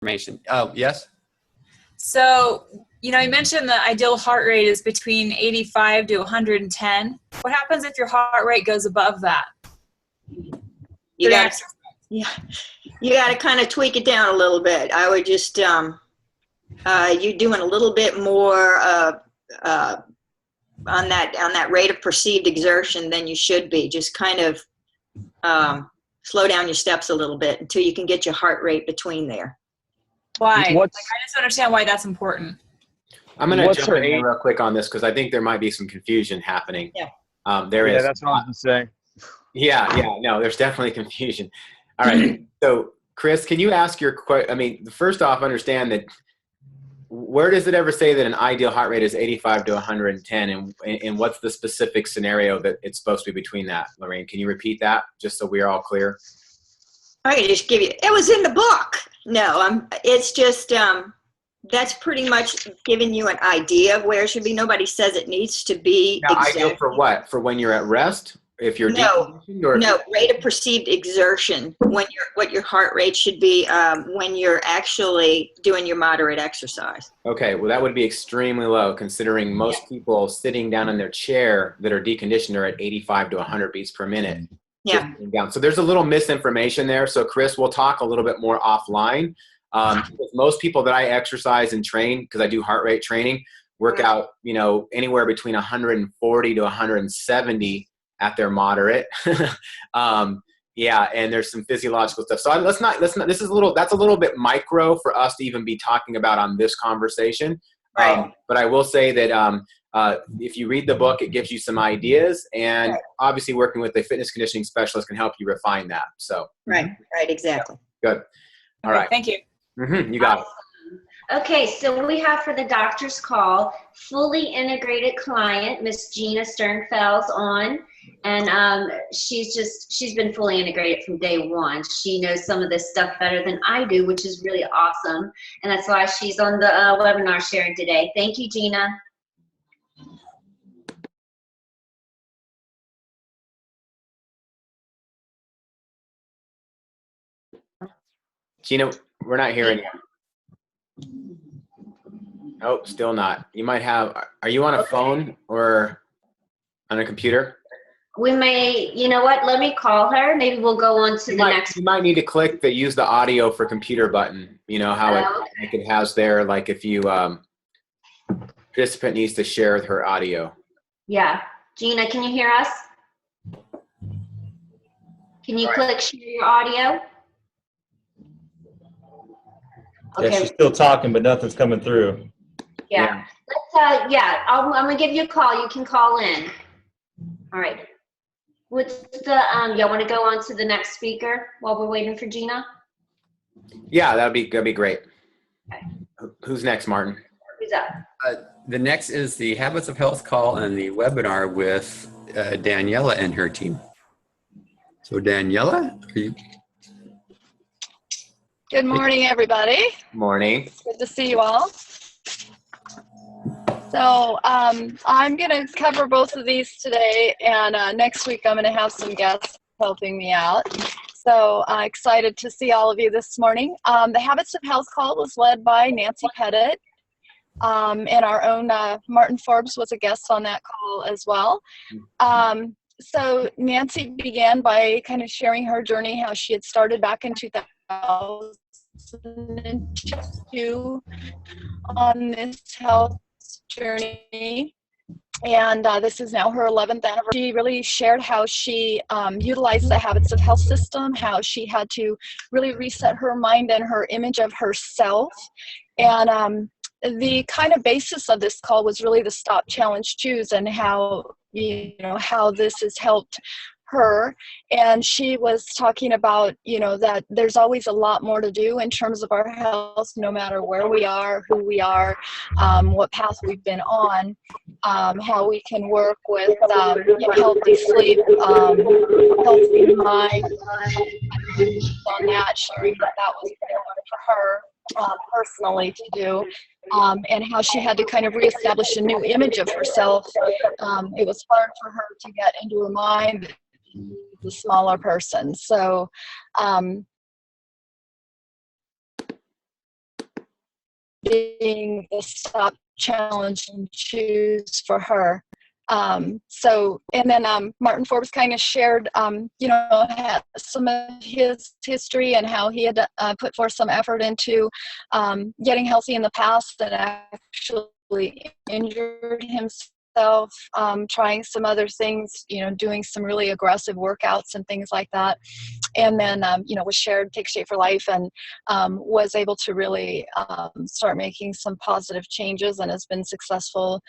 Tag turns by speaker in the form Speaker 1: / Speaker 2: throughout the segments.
Speaker 1: information. Oh, yes?
Speaker 2: So, you mentioned the ideal heart rate is between 85 to 110. What happens if your heart rate goes above that?
Speaker 3: You got to kind of tweak it down a little bit. I would just, you're doing a little bit more on that rate of perceived exertion than you should be. Just kind of slow down your steps a little bit until you can get your heart rate between there.
Speaker 2: Why? I just understand why that's important.
Speaker 4: I'm going to jump in real quick on this because I think there might be some confusion happening.
Speaker 3: Yeah.
Speaker 4: There is.
Speaker 5: Yeah, that's what I was going to say.
Speaker 4: Yeah, no, there's definitely confusion. All right. So, Chris, can you ask your question? I mean, first off, understand that where does it ever say that an ideal heart rate is 85 to 110, and what's the specific scenario that it's supposed to be between that, Lorraine? Can you repeat that just so we're all clear?
Speaker 3: I can just give you, it was in the book. No, it's just, that's pretty much giving you an idea of where it should be. Nobody says it needs to be.
Speaker 4: Now, ideal for what? For when you're at rest? If you're deconditioned, or
Speaker 3: no, rate of perceived exertion, what your heart rate should be when you're actually doing your moderate exercise.
Speaker 4: Okay, well that would be extremely low considering most people sitting down in their chair that are deconditioned are at 85 to 100 beats per minute.
Speaker 3: Yeah.
Speaker 4: Down. So there's a little misinformation there. So Chris, we'll talk a little bit more offline. Because most people that I exercise and train, because I do heart rate training, work out, anywhere between 140 to 170 at their moderate. Yeah, and there's some physiological stuff. So let's not, that's a little bit micro for us to even be talking about on this conversation.
Speaker 3: Right.
Speaker 4: But I will say that if you read the book, it gives you some ideas, and obviously working with a fitness conditioning specialist can help you refine that. So
Speaker 3: right, exactly.
Speaker 4: Good. All right.
Speaker 2: Thank you.
Speaker 4: You got it.
Speaker 6: Okay, so we have for the doctor's call, fully integrated client, Miss Gina Sternfels on, and she's been fully integrated from day one. She knows some of this stuff better than I do, which is really awesome, and that's why she's on the webinar sharing today. Thank you, Gina.
Speaker 4: Gina, we're not hearing you. Oh, still not. You might have, are you on a phone or on a computer?
Speaker 6: We may, you know what, let me call her. Maybe we'll go on to the next.
Speaker 4: You might need to click the use the audio for computer button. You know how it has there, like if you, participant needs to share with her audio.
Speaker 6: Yeah. Gina, can you hear us? Can you click share your audio?
Speaker 7: Okay. Yeah, she's still talking, but nothing's coming through.
Speaker 6: Yeah. Let's, I'm going to give you a call. You can call in. All right. What's the, y'all want to go on to the next speaker while we're waiting for Gina?
Speaker 4: Yeah, that'd be great.
Speaker 6: Okay.
Speaker 4: Who's next, Martin?
Speaker 6: Who's up?
Speaker 1: The next is the Habits of Health call and the webinar with Daniela and her team. So Daniela, are you?
Speaker 8: Good morning, everybody.
Speaker 4: Morning.
Speaker 8: It's good to see you all. So I'm going to cover both of these today, and next week I'm going to have some guests helping me out. So excited to see all of you this morning. The Habits of Health call was led by Nancy Pettit, and our own Martin Forbes was a guest on that call as well. So Nancy began by kind of sharing her journey, how she had started back in 2002 on this health journey, and this is now her 11th anniversary. She really shared how she utilized the Habits of Health system, how she had to really reset her mind and her image of herself, and the kind of basis of this call was really the Stop, Challenge, Choose, and how how this has helped her. And she was talking about that there's always a lot more to do in terms of our health, no matter where we are, who we are, what path we've been on, how we can work with healthy sleep, healthy mind, on that, sharing that was important for her personally to do, and how she had to kind of reestablish a new image of herself. It was hard for her to get into her mind, the smaller person. So being the stop, challenge, and choose for her. So, and then Martin Forbes kind of shared, you know, some of his history and how he had put forth some effort into getting healthy in the past and actually injured himself, trying some other things, you know, doing some really aggressive workouts and things like that. And then, you know, was shared Take Shape for Life and was able to really start making some positive changes and has been successful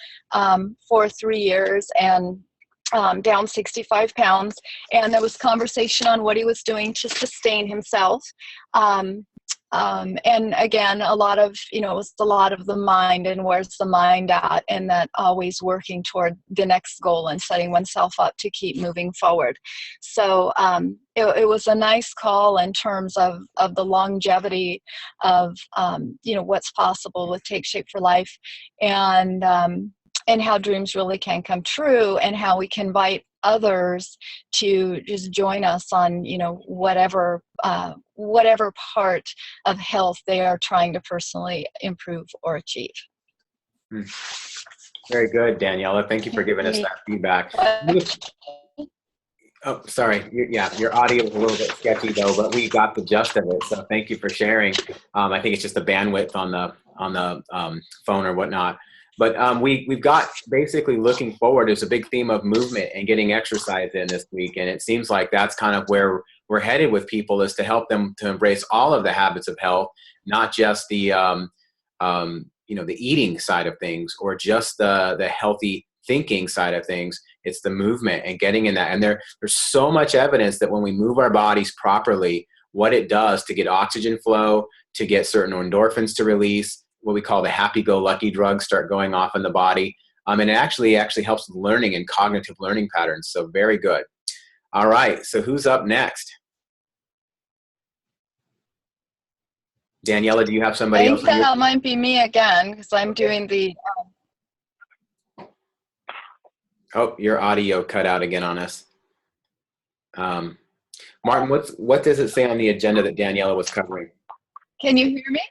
Speaker 8: for 3 years and down 65 pounds. And there was conversation on what he was doing to sustain himself. And again, a lot of, you know, it was a lot of the mind and where's the mind at, and that always working toward the next goal and setting oneself up to keep moving forward. So it was a nice call in terms of the longevity of, you know, what's possible with Take Shape for Life, and how dreams really can come true, and how we can invite others to just join us on, you know, whatever part of health they are trying to personally improve or achieve.
Speaker 4: Very good, Daniela. Thank you for giving us that feedback. Oh, sorry. Yeah, your audio was a little bit sketchy though, but we got the gist of it. So thank you for sharing. I think it's just the bandwidth on the phone or whatnot. But we've got basically looking forward. There's a big theme of movement and getting exercise in this week. And it seems like that's kind of where we're headed with people, is to help them to embrace all of the habits of health, not just the, you know, the eating side of things or just the healthy thinking side of things. It's the movement and getting in that. And there's so much evidence that when we move our bodies properly, what it does to get oxygen flow, to get certain endorphins to release, what we call the happy-go-lucky drugs start going off in the body. And it actually helps with learning and cognitive learning patterns. So very good. All right. So who's up next? Daniela, do you have somebody else?
Speaker 8: I think that might be me again, because I'm doing the...
Speaker 4: Oh, your audio cut out again on us. Martin, what does it say on the agenda that Daniela was covering?
Speaker 8: Can you hear me?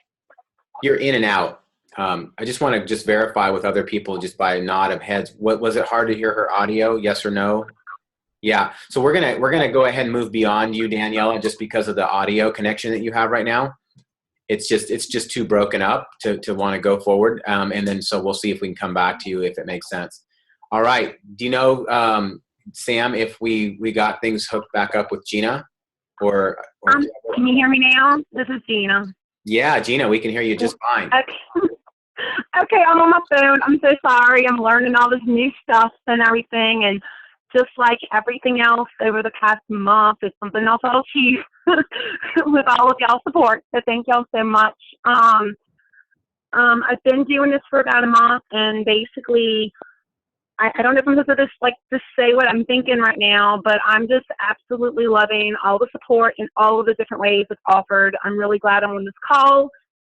Speaker 4: You're in and out. I just want to verify with other people just by a nod of heads. What was it hard to hear her audio? Yes or no? Yeah. So we're gonna go ahead and move beyond you, Daniela, just because of the audio connection that you have right now. It's just too broken up to want to go forward. And then so we'll see if we can come back to you if it makes sense. All right. Do you know, Sam, if we got things hooked back up with Gina? Or
Speaker 5: can you hear me now? This is Gina.
Speaker 4: Yeah, Gina, we can hear you just fine.
Speaker 5: Okay. Okay, I'm on my phone. I'm so sorry. I'm learning all this new stuff and everything. And just like everything else over the past month, it's something else I'll achieve with all of y'all's support. So thank y'all so much. I've been doing this for about a month, and basically, I don't know if I'm supposed to just say what I'm thinking right now, but I'm just absolutely loving all the support in all of the different ways it's offered. I'm really glad I'm on this call.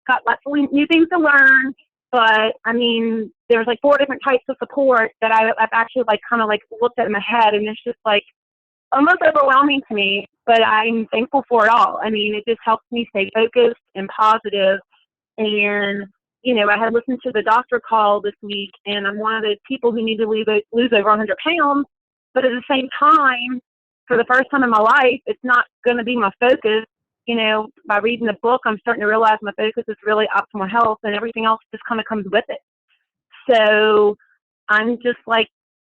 Speaker 5: Got lots of new things to learn, but I mean, there's like 4 different types of support that I've actually kind of looked at in my head, and it's just almost overwhelming to me, but I'm thankful for it all. I mean, it just helps me stay focused and positive. And you know, I had listened to the doctor call this week, and I'm one of those people who need to lose over 100 pounds. But at the same time, for the first time in my life, it's not going to be my focus. You know, by reading the book, I'm starting to realize my focus is really optimal health, and everything else just kind of comes with it. So I'm just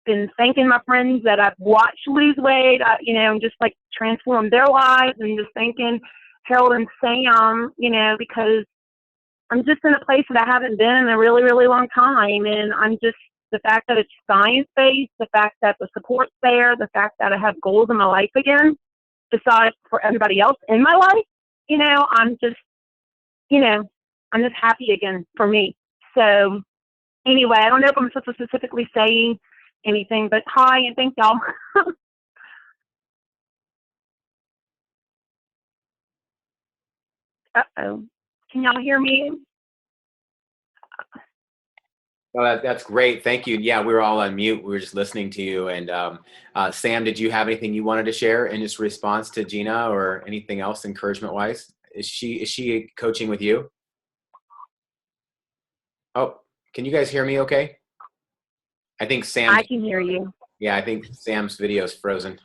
Speaker 5: been thanking my friends that I've watched lose weight, you know, and just transform their lives, and just thanking Harold and Sam, you know, because I'm just in a place that I haven't been in a really, really long time. And I'm just, the fact that it's science-based, the fact that the support's there, the fact that I have goals in my life again, besides for everybody else in my life, you know, I'm just happy again for me. So anyway, I don't know if I'm supposed to specifically say anything, but hi, and thank y'all. Uh-oh. Can y'all hear me?
Speaker 4: Well, that's great. Thank you. Yeah, we were all on mute. We were just listening to you. And Sam, did you have anything you wanted to share in just response to Gina, or anything else encouragement-wise? Is she coaching with you? Oh, can you guys hear me okay? I think Sam.
Speaker 5: I can hear you.
Speaker 4: Yeah, I think Sam's video is frozen.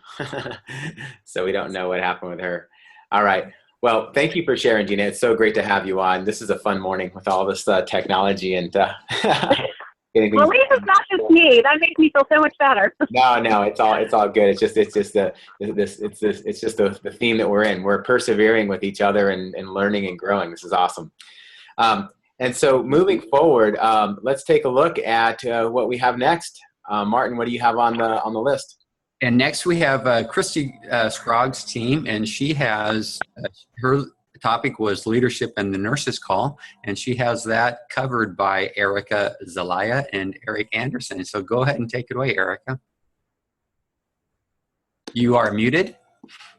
Speaker 4: So we don't know what happened with her. All right. Well, thank you for sharing, Gina. It's so great to have you on. This is a fun morning with all this technology and getting things.
Speaker 5: Well, at least it's not just me. That makes me feel so much better.
Speaker 4: No, it's all good. It's just the theme that we're in. We're persevering with each other and learning and growing. This is awesome. And so moving forward, let's take a look at what we have next. Martin, what do you have on the list?
Speaker 1: And next we have Christy Scroggs' team, and she has her topic was leadership and the nurses call, and she has that covered by Erica Zelaya and Eric Anderson. So go ahead and take it away, Erica. You are muted.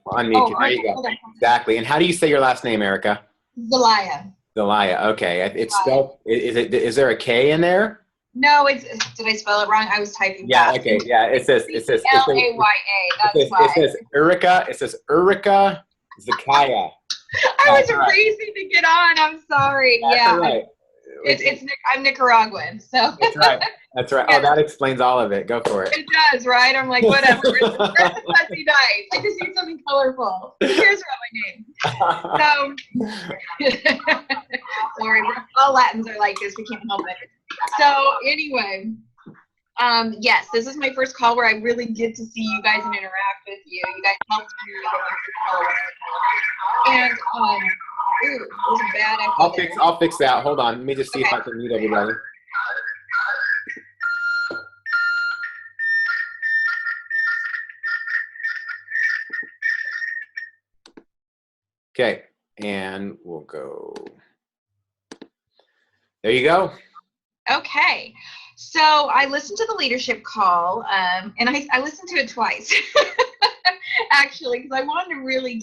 Speaker 4: Unmute you. There you go. Exactly. And how do you say your last name, Erica?
Speaker 9: Zelaya.
Speaker 4: Zelaya. Okay. It's spelled. Is there a K in there?
Speaker 9: No, did I spell it wrong? I was typing
Speaker 4: Yeah,
Speaker 9: fast.
Speaker 4: okay. Yeah, it says
Speaker 9: L-A-Y-A. That's why.
Speaker 4: It says Erica Zakaya.
Speaker 9: I was racing to get on. I'm sorry.
Speaker 4: That's
Speaker 9: yeah.
Speaker 4: all right.
Speaker 9: I'm Nicaraguan, so.
Speaker 4: That's right. That's right. Oh, that explains all of it. Go for it.
Speaker 9: It does, right? I'm like, whatever. It's messy night. I just need something colorful. Who cares about my name? So, sorry. All Latins are like this. We can't help it. So anyway, yes, this is my first call where I really get to see you guys and interact with you. You guys helped me. And ooh, it was a bad echo.
Speaker 4: I'll fix that. Hold on. Let me just see if I can mute everybody. Okay, and we'll go. There you go.
Speaker 9: Okay, so I listened to the leadership call, and I listened to it twice, actually, because I wanted to really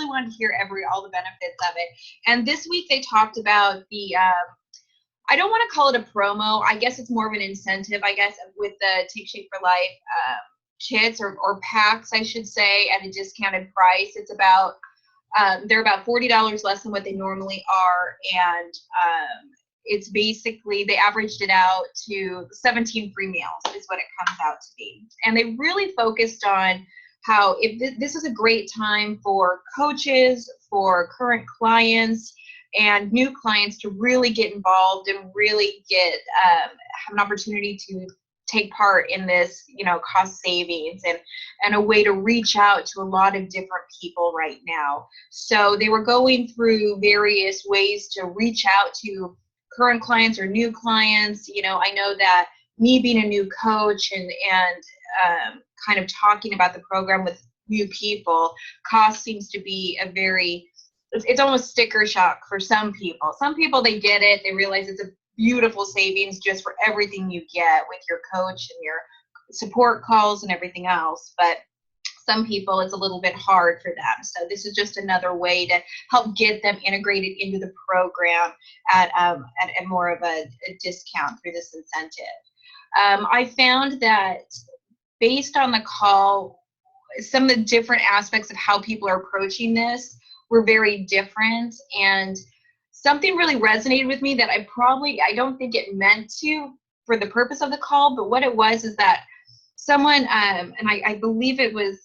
Speaker 9: wanted to hear all the benefits of it. And this week they talked about the, I don't want to call it a promo. I guess it's more of an incentive, I guess, with the Take Shape for Life kits or packs, I should say, at a discounted price. It's about, they're about $40 less than what they normally are, and it's basically, they averaged it out to 17 free meals is what it comes out to be. And they really focused on how this is a great time for coaches, for current clients, and new clients to really get involved and really have an opportunity to take part in this, cost savings and a way to reach out to a lot of different people right now. So they were going through various ways to reach out to current clients or new clients. I know that me being a new coach and kind of talking about the program with new people, cost seems to be it's almost sticker shock for some people. Some people, they get it. They realize it's a beautiful savings just for everything you get with your coach and your support calls and everything else. But some people, it's a little bit hard for them. So this is just another way to help get them integrated into the program at more of a discount through this incentive. I found that based on the call, some of the different aspects of how people are approaching this were very different, and something really resonated with me that I don't think it meant to for the purpose of the call, but what it was is that someone, and I believe it was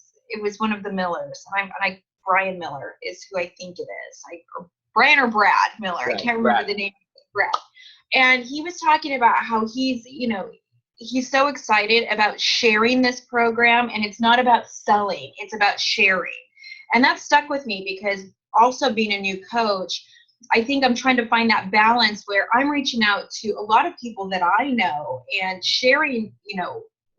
Speaker 9: one of the Millers, and Brian Miller is who I think it is, Brian or Brad Miller, I can't remember the name, Brad. And he was talking about how he's so excited about sharing this program, and it's not about selling, it's about sharing. And that stuck with me because also being a new coach, I think I'm trying to find that balance where I'm reaching out to a lot of people that I know and sharing,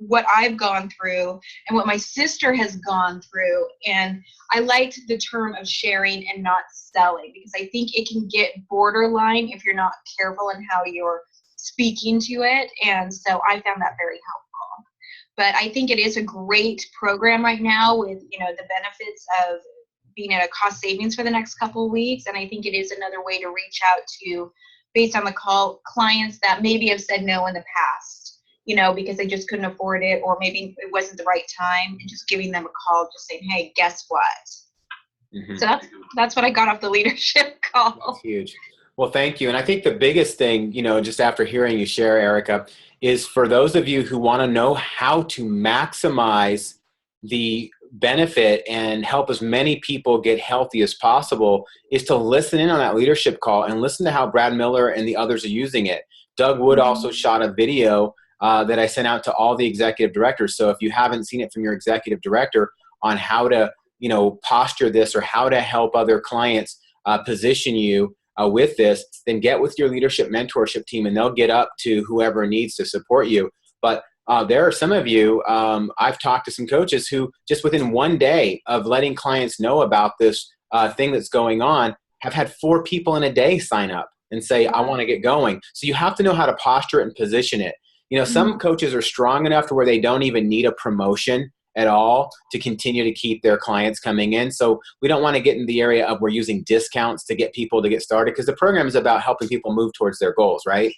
Speaker 9: what I've gone through and what my sister has gone through. And I liked the term of sharing and not selling, because I think it can get borderline if you're not careful in how you're speaking to it. And so I found that very helpful. But I think it is a great program right now with, the benefits of being at a cost savings for the next couple of weeks. And I think it is another way to reach out to, based on the call, clients that maybe have said no in the past, because they just couldn't afford it, or maybe it wasn't the right time, and just giving them a call, just saying, hey, guess what? Mm-hmm. So that's what I got off the leadership call.
Speaker 4: That's huge. Well, thank you. And I think the biggest thing, just after hearing you share, Erica, is for those of you who want to know how to maximize the benefit and help as many people get healthy as possible, is to listen in on that leadership call and listen to how Brad Miller and the others are using it. Doug Wood also shot a video that I sent out to all the executive directors. So if you haven't seen it from your executive director on how to, posture this or how to help other clients position you with this, then get with your leadership mentorship team and they'll get up to whoever needs to support you. But there are some of you, I've talked to some coaches who just within one day of letting clients know about this thing that's going on, have had 4 people in a day sign up and say, I want to get going. So you have to know how to posture it and position it. Some coaches are strong enough to where they don't even need a promotion at all to continue to keep their clients coming in. So we don't want to get in the area of we're using discounts to get people to get started, because the program is about helping people move towards their goals, right?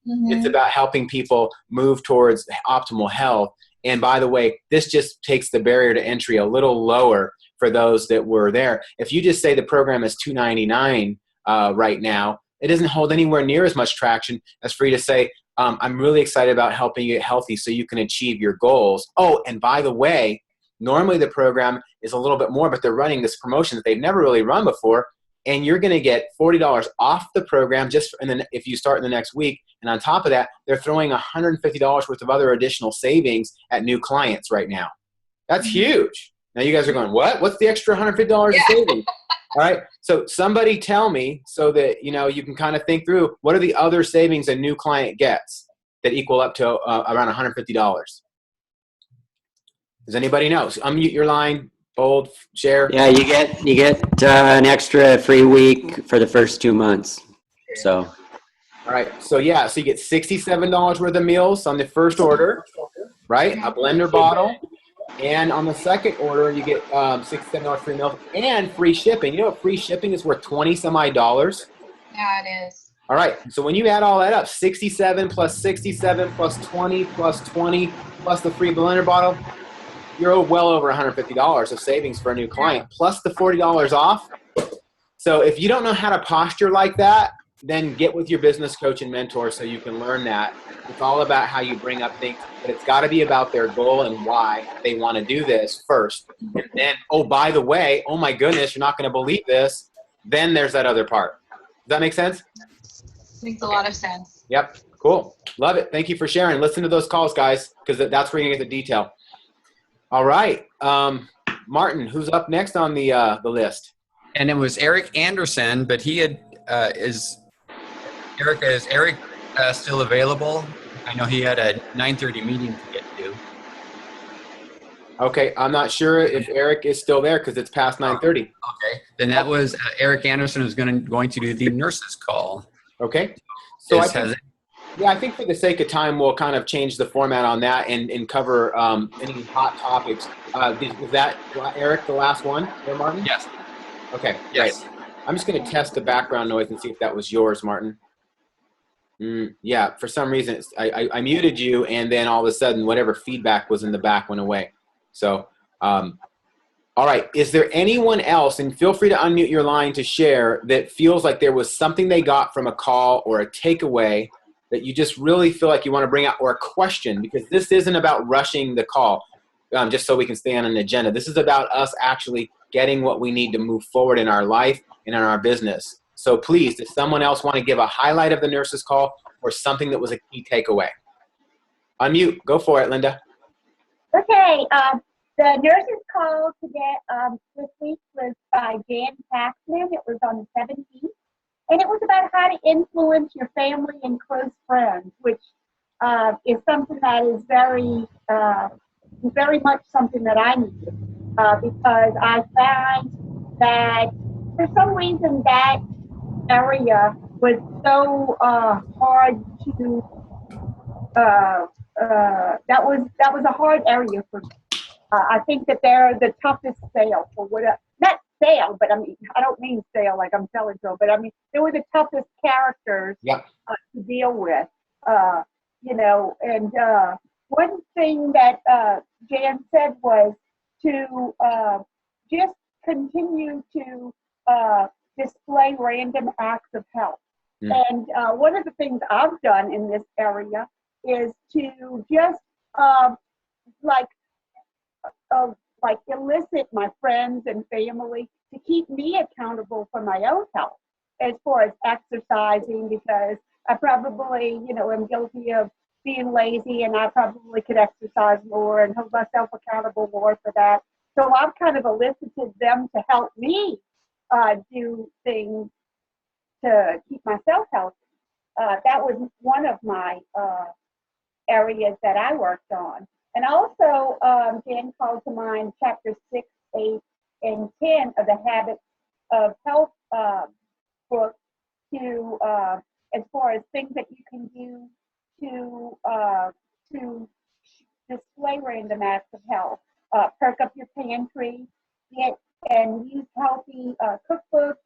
Speaker 4: It's about helping people move towards optimal health. And by the way, this just takes the barrier to entry a little lower for those that were there. If you just say the program is $299 right now, it doesn't hold anywhere near as much traction as for you to say, I'm really excited about helping you get healthy so you can achieve your goals. Oh, and by the way, normally the program is a little bit more, but they're running this promotion that they've never really run before. And you're going to get $40 off the program and then if you start in the next week. And on top of that, they're throwing $150 worth of other additional savings at new clients right now. That's huge. Now you guys are going, what? What's the extra $150 of savings? All right. So somebody tell me so that, you can kind of think through what are the other savings a new client gets that equal up to around $150. Does anybody know? So unmute your line, bold, share.
Speaker 10: Yeah, you get an extra free week for the first 2 months. So.
Speaker 4: All right. So yeah, so you get $67 worth of meals on the first order, right? A blender bottle. And on the second order, you get $67 free meals and free shipping. You know what free shipping is worth $20 some odd dollars?
Speaker 9: Yeah, it is.
Speaker 4: All right. So when you add all that up, 67 plus 67 plus 20 plus 20 plus the free blender bottle, you're well over $150 of savings for a new client, plus the $40 off. So if you don't know how to posture like that, then get with your business coach and mentor so you can learn that. It's all about how you bring up things, but it's got to be about their goal and why they want to do this first. And then, oh, by the way, oh my goodness, you're not going to believe this. Then there's that other part. Does that make sense?
Speaker 9: Makes a lot of sense.
Speaker 4: Yep. Cool. Love it. Thank you for sharing. Listen to those calls, guys, because that's where you're going to get the detail. All right. Martin, who's up next on the list?
Speaker 1: And it was Eric Anderson, but he had is Eric still available? I know he had a 9:30 meeting to get to.
Speaker 4: Okay, I'm not sure if Eric is still there because it's past 9:30.
Speaker 1: Okay, then that was Eric Anderson who's going to do the nurses call.
Speaker 4: Okay, so I think for the sake of time, we'll kind of change the format on that and cover any hot topics. Was that Eric, the last one there, Martin?
Speaker 1: Yes.
Speaker 4: Okay.
Speaker 1: Yes.
Speaker 4: Great. I'm just going to test the background noise and see if that was yours, Martin. Yeah, for some reason, I muted you, and then all of a sudden, whatever feedback was in the back went away. So, all right. Is there anyone else, and feel free to unmute your line to share, that feels like there was something they got from a call or a takeaway that you just really feel like you want to bring out, or a question? Because this isn't about rushing the call just so we can stay on an agenda. This is about us actually getting what we need to move forward in our life and in our business. So please, does someone else want to give a highlight of the nurse's call or something that was a key takeaway? Unmute. Go for it, Linda.
Speaker 11: Okay. The nurse's call today, this week was by Jan Paxman. It was on the 17th. And it was about how to influence your family and close friends, which is something that is very much something that I need. Because I found that for some reason that area was so hard to that was a hard area for me. I think that they're the toughest sale for what not sale, but I mean I don't mean sale like I'm selling to them, but I mean they were the toughest characters to deal with. And one thing that Jan said was to just continue to display random acts of help. And one of the things I've done in this area is to just like elicit my friends and family to keep me accountable for my own health as far as exercising, because I probably, am guilty of being lazy, and I probably could exercise more and hold myself accountable more for that. So I've kind of elicited them to help me do things to keep myself healthy. That was one of my areas that I worked on. And also, Dan called to mind chapter 6, 8, and 10 of the Habits of Health book to, as far as things that you can do to display random acts of health. Perk up your pantry, get and use healthy cookbooks,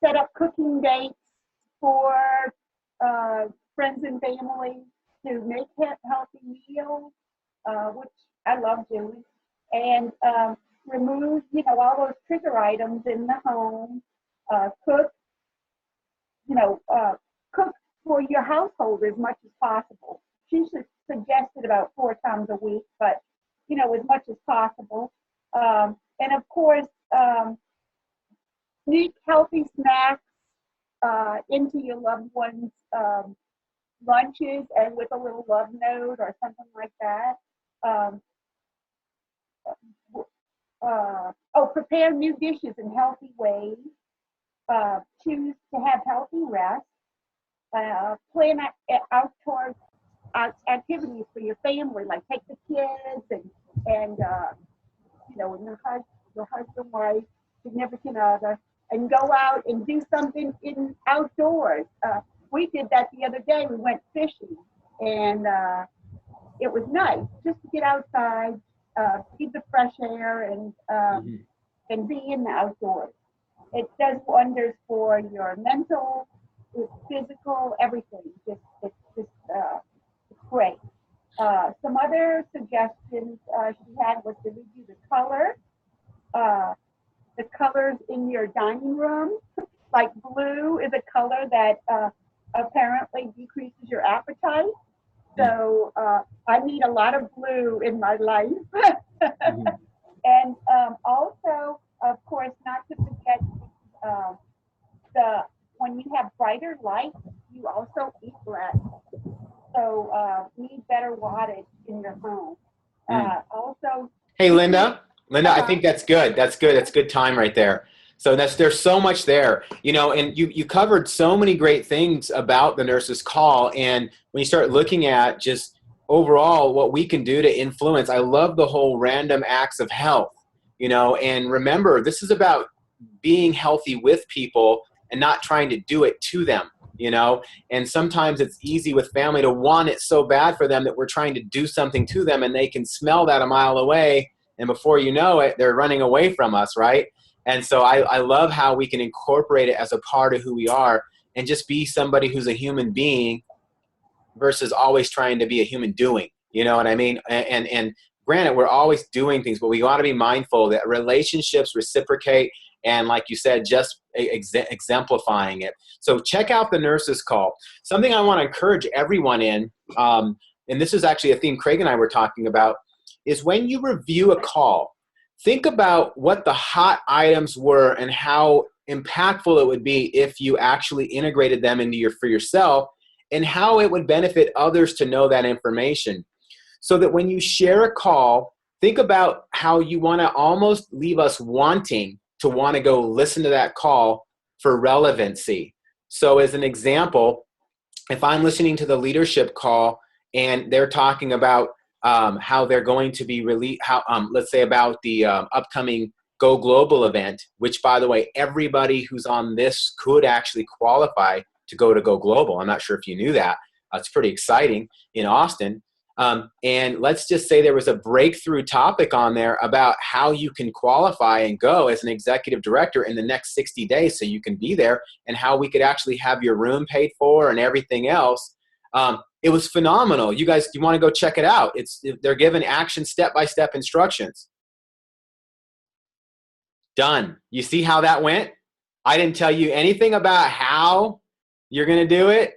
Speaker 11: set up cooking dates for friends and family to make healthy meals, which I love doing, and remove, all those trigger items in the home. Cook for your household as much as possible. She suggested about 4 times a week, but as much as possible. And of course, sneak healthy snacks into your loved ones' lunches, and with a little love note or something like that. Prepare new dishes in healthy ways. Choose to have healthy rest. Plan outdoor activities for your family, like take the kids and your husband, wife, significant other, and go out and do something outdoors. We did that the other day. We went fishing, and it was nice just to get outside, breathe the fresh air, and be in the outdoors. It does wonders for your mental, physical, everything. It's great. Some other suggestions she had was to review the colors in your dining room. Like blue is a color that apparently decreases your appetite. So I need a lot of blue in my life. And also, of course, not to forget when you have brighter light, you also eat less. So need better wattage in your home. Also.
Speaker 4: Hey, Linda, I think that's good. That's good. That's good time right there. So there's so much there, and you covered so many great things about the nurse's call. And when you start looking at just overall what we can do to influence, I love the whole random acts of health, and remember, this is about being healthy with people and not trying to do it to them, and sometimes it's easy with family to want it so bad for them that we're trying to do something to them, and they can smell that a mile away. And before you know it, they're running away from us, right? And so I love how we can incorporate it as a part of who we are and just be somebody who's a human being versus always trying to be a human doing. You know what I mean? And granted, we're always doing things, but we want to be mindful that relationships reciprocate, and like you said, just exemplifying it. So check out the nurse's call. Something I want to encourage everyone in, and this is actually a theme Craig and I were talking about, is when you review a call, think about what the hot items were and how impactful it would be if you actually integrated them into for yourself, and how it would benefit others to know that information. So that when you share a call, think about how you want to almost leave us wanting to want to go listen to that call for relevancy. So as an example, if I'm listening to the leadership call and they're talking about how they're going to be let's say about the upcoming Go Global event, which, by the way, everybody who's on this could actually qualify to go to Go Global. I'm not sure if you knew that. It's pretty exciting in Austin. And let's just say there was a breakthrough topic on there about how you can qualify and go as an executive director in the next 60 days so you can be there, and how we could actually have your room paid for and everything else. It was phenomenal. You guys, you want to go check it out. They're given action step-by-step instructions. Done. You see how that went? I didn't tell you anything about how You're going to do it?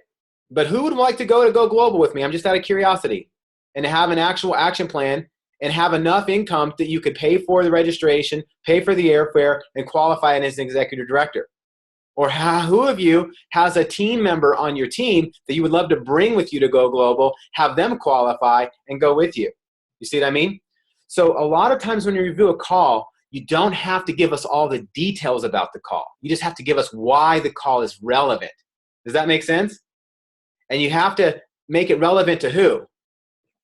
Speaker 4: But who would like to go global with me? I'm just out of curiosity. And have an actual action plan and have enough income that you could pay for the registration, pay for the airfare, and qualify as an executive director. Or who of you has a team member on your team that you would love to bring with you to go global, have them qualify and go with you? You see what I mean? So a lot of times when you review a call, you don't have to give us all the details about the call. You just have to give us why the call is relevant. Does that make sense? And you have to make it relevant to who?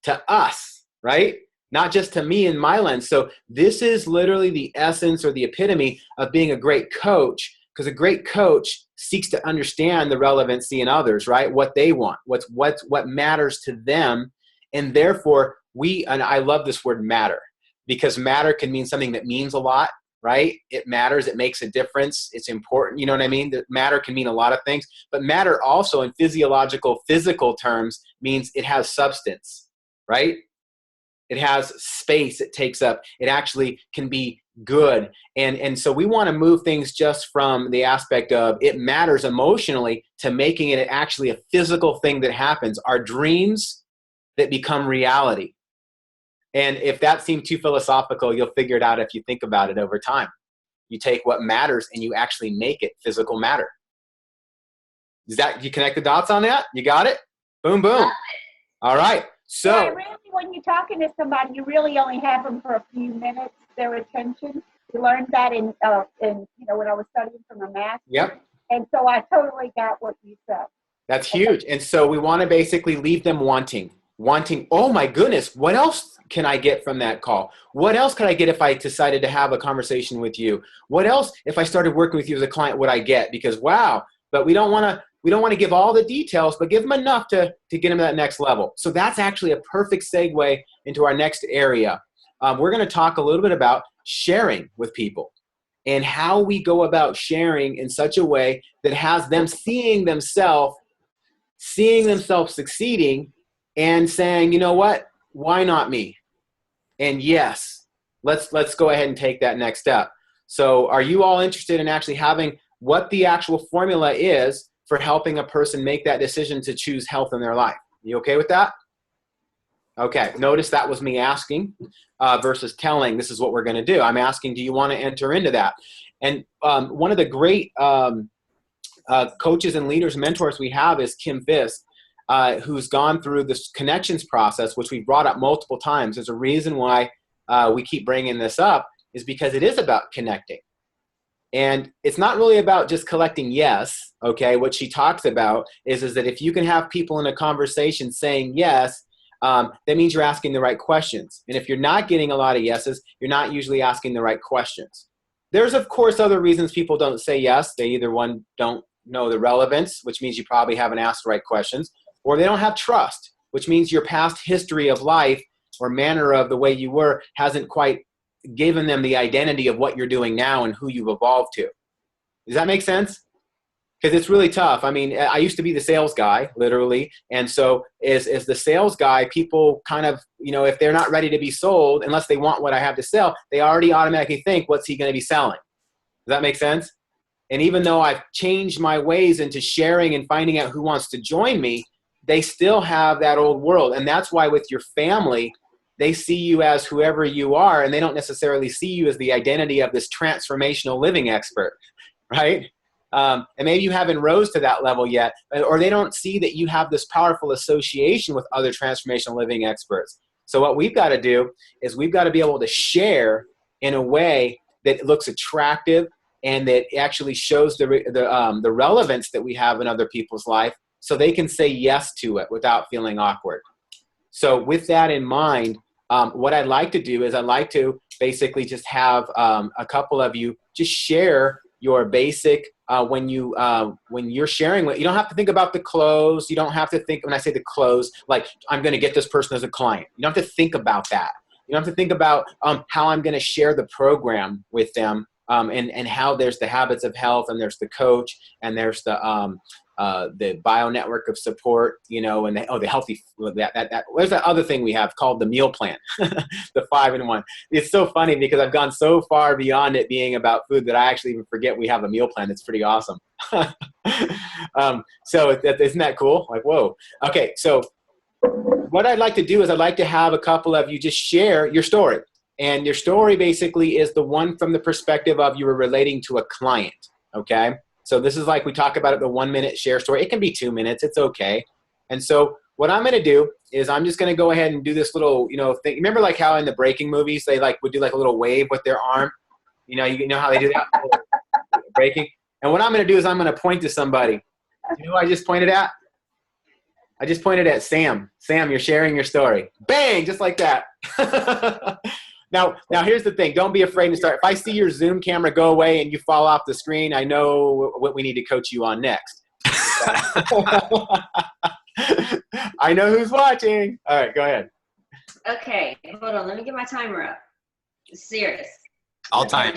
Speaker 4: To us, right? Not just to me and my lens. So this is literally the essence or the epitome of being a great coach, because a great coach seeks to understand the relevancy in others, right? What they want, what matters to them. And therefore, and I love this word matter, because matter can mean something that means a lot, right? It matters, it makes a difference, it's important, you know what I mean? That matter can mean a lot of things, but matter also in physical terms means it has substance, right? It has space it takes up. It actually can be good. And so we want to move things just from the aspect of it matters emotionally to making it actually a physical thing that happens. Our dreams that become reality. And if that seemed too philosophical, you'll figure it out if you think about it over time. You take what matters and you actually make it physical matter. You connect the dots on that? You got it? Boom, boom. All right. So
Speaker 11: yeah, really, when you're talking to somebody, you really only have them for a few minutes, their attention. We learned that in when I was studying for my master's.
Speaker 4: Yep.
Speaker 11: And so I totally got what you said.
Speaker 4: That's huge. And so we want to basically leave them wanting, oh my goodness, what else can I get from that call? What else could I get if I decided to have a conversation with you? What else, if I started working with you as a client, would I get? Because wow, but we don't want to give all the details, but give them enough to get them to that next level. So that's actually a perfect segue into our next area. We're going to talk a little bit about sharing with people and how we go about sharing in such a way that has them seeing themselves succeeding and saying, you know what, why not me? And yes, let's go ahead and take that next step. So are you all interested in actually having what the actual formula is for helping a person make that decision to choose health in their life? You okay with that? Okay, notice that was me asking versus telling this is what we're going to do. I'm asking, do you want to enter into that? And one of the great coaches and leaders, mentors we have is Kim Fisk, who's gone through this connections process, which we've brought up multiple times. There's a reason why we keep bringing this up, is because it is about connecting. And it's not really about just collecting yes, okay? What she talks about is that if you can have people in a conversation saying yes, that means you're asking the right questions. And if you're not getting a lot of yeses, you're not usually asking the right questions. There's, of course, other reasons people don't say yes. They either, one, don't know the relevance, which means you probably haven't asked the right questions, or they don't have trust, which means your past history of life or manner of the way you were hasn't quite given them the identity of what you're doing now and who you've evolved to. Does that make sense? Because it's really tough. I mean, I used to be the sales guy, literally. And so as the sales guy, people kind of, if they're not ready to be sold, unless they want what I have to sell, they already automatically think, what's he going to be selling? Does that make sense? And even though I've changed my ways into sharing and finding out who wants to join me, they still have that old world. And that's why with your family, they see you as whoever you are, and they don't necessarily see you as the identity of this transformational living expert, right? And maybe you haven't rose to that level yet, or they don't see that you have this powerful association with other transformational living experts. So what we've got to do is we've got to be able to share in a way that looks attractive and that actually shows the relevance that we have in other people's life, so they can say yes to it without feeling awkward. So with that in mind, what I'd like to do is I'd like to basically just have a couple of you just share your basic, when you're sharing, you don't have to think about the close. You don't have to think, when I say the close, like I'm going to get this person as a client. You don't have to think about that. You don't have to think about how I'm going to share the program with them, and how there's the habits of health, and there's the coach, and there's the the bio network of support, and the healthy, there's that other thing we have called the meal plan, the 5-in-1. It's so funny because I've gone so far beyond it being about food that I actually even forget we have a meal plan. That's pretty awesome. So isn't that cool? Like, whoa. Okay. So what I'd like to do is I'd like to have a couple of you just share your story. And your story basically is the one from the perspective of you were relating to a client. Okay. So this is like we talk about it, the 1-minute share story. It can be 2 minutes. It's okay. And so what I'm going to do is I'm just going to go ahead and do this little, thing. Remember like how in the breaking movies, they would do like a little wave with their arm. You know how they do that? Breaking. And what I'm going to do is I'm going to point to somebody. You know who I just pointed at? I just pointed at Sam. Sam, you're sharing your story. Bang, just like that. Now here's the thing. Don't be afraid to start. If I see your Zoom camera go away and you fall off the screen, I know what we need to coach you on next. I know who's watching. All right, go ahead.
Speaker 6: Okay, hold on. Let me get my timer up. Serious.
Speaker 1: All time.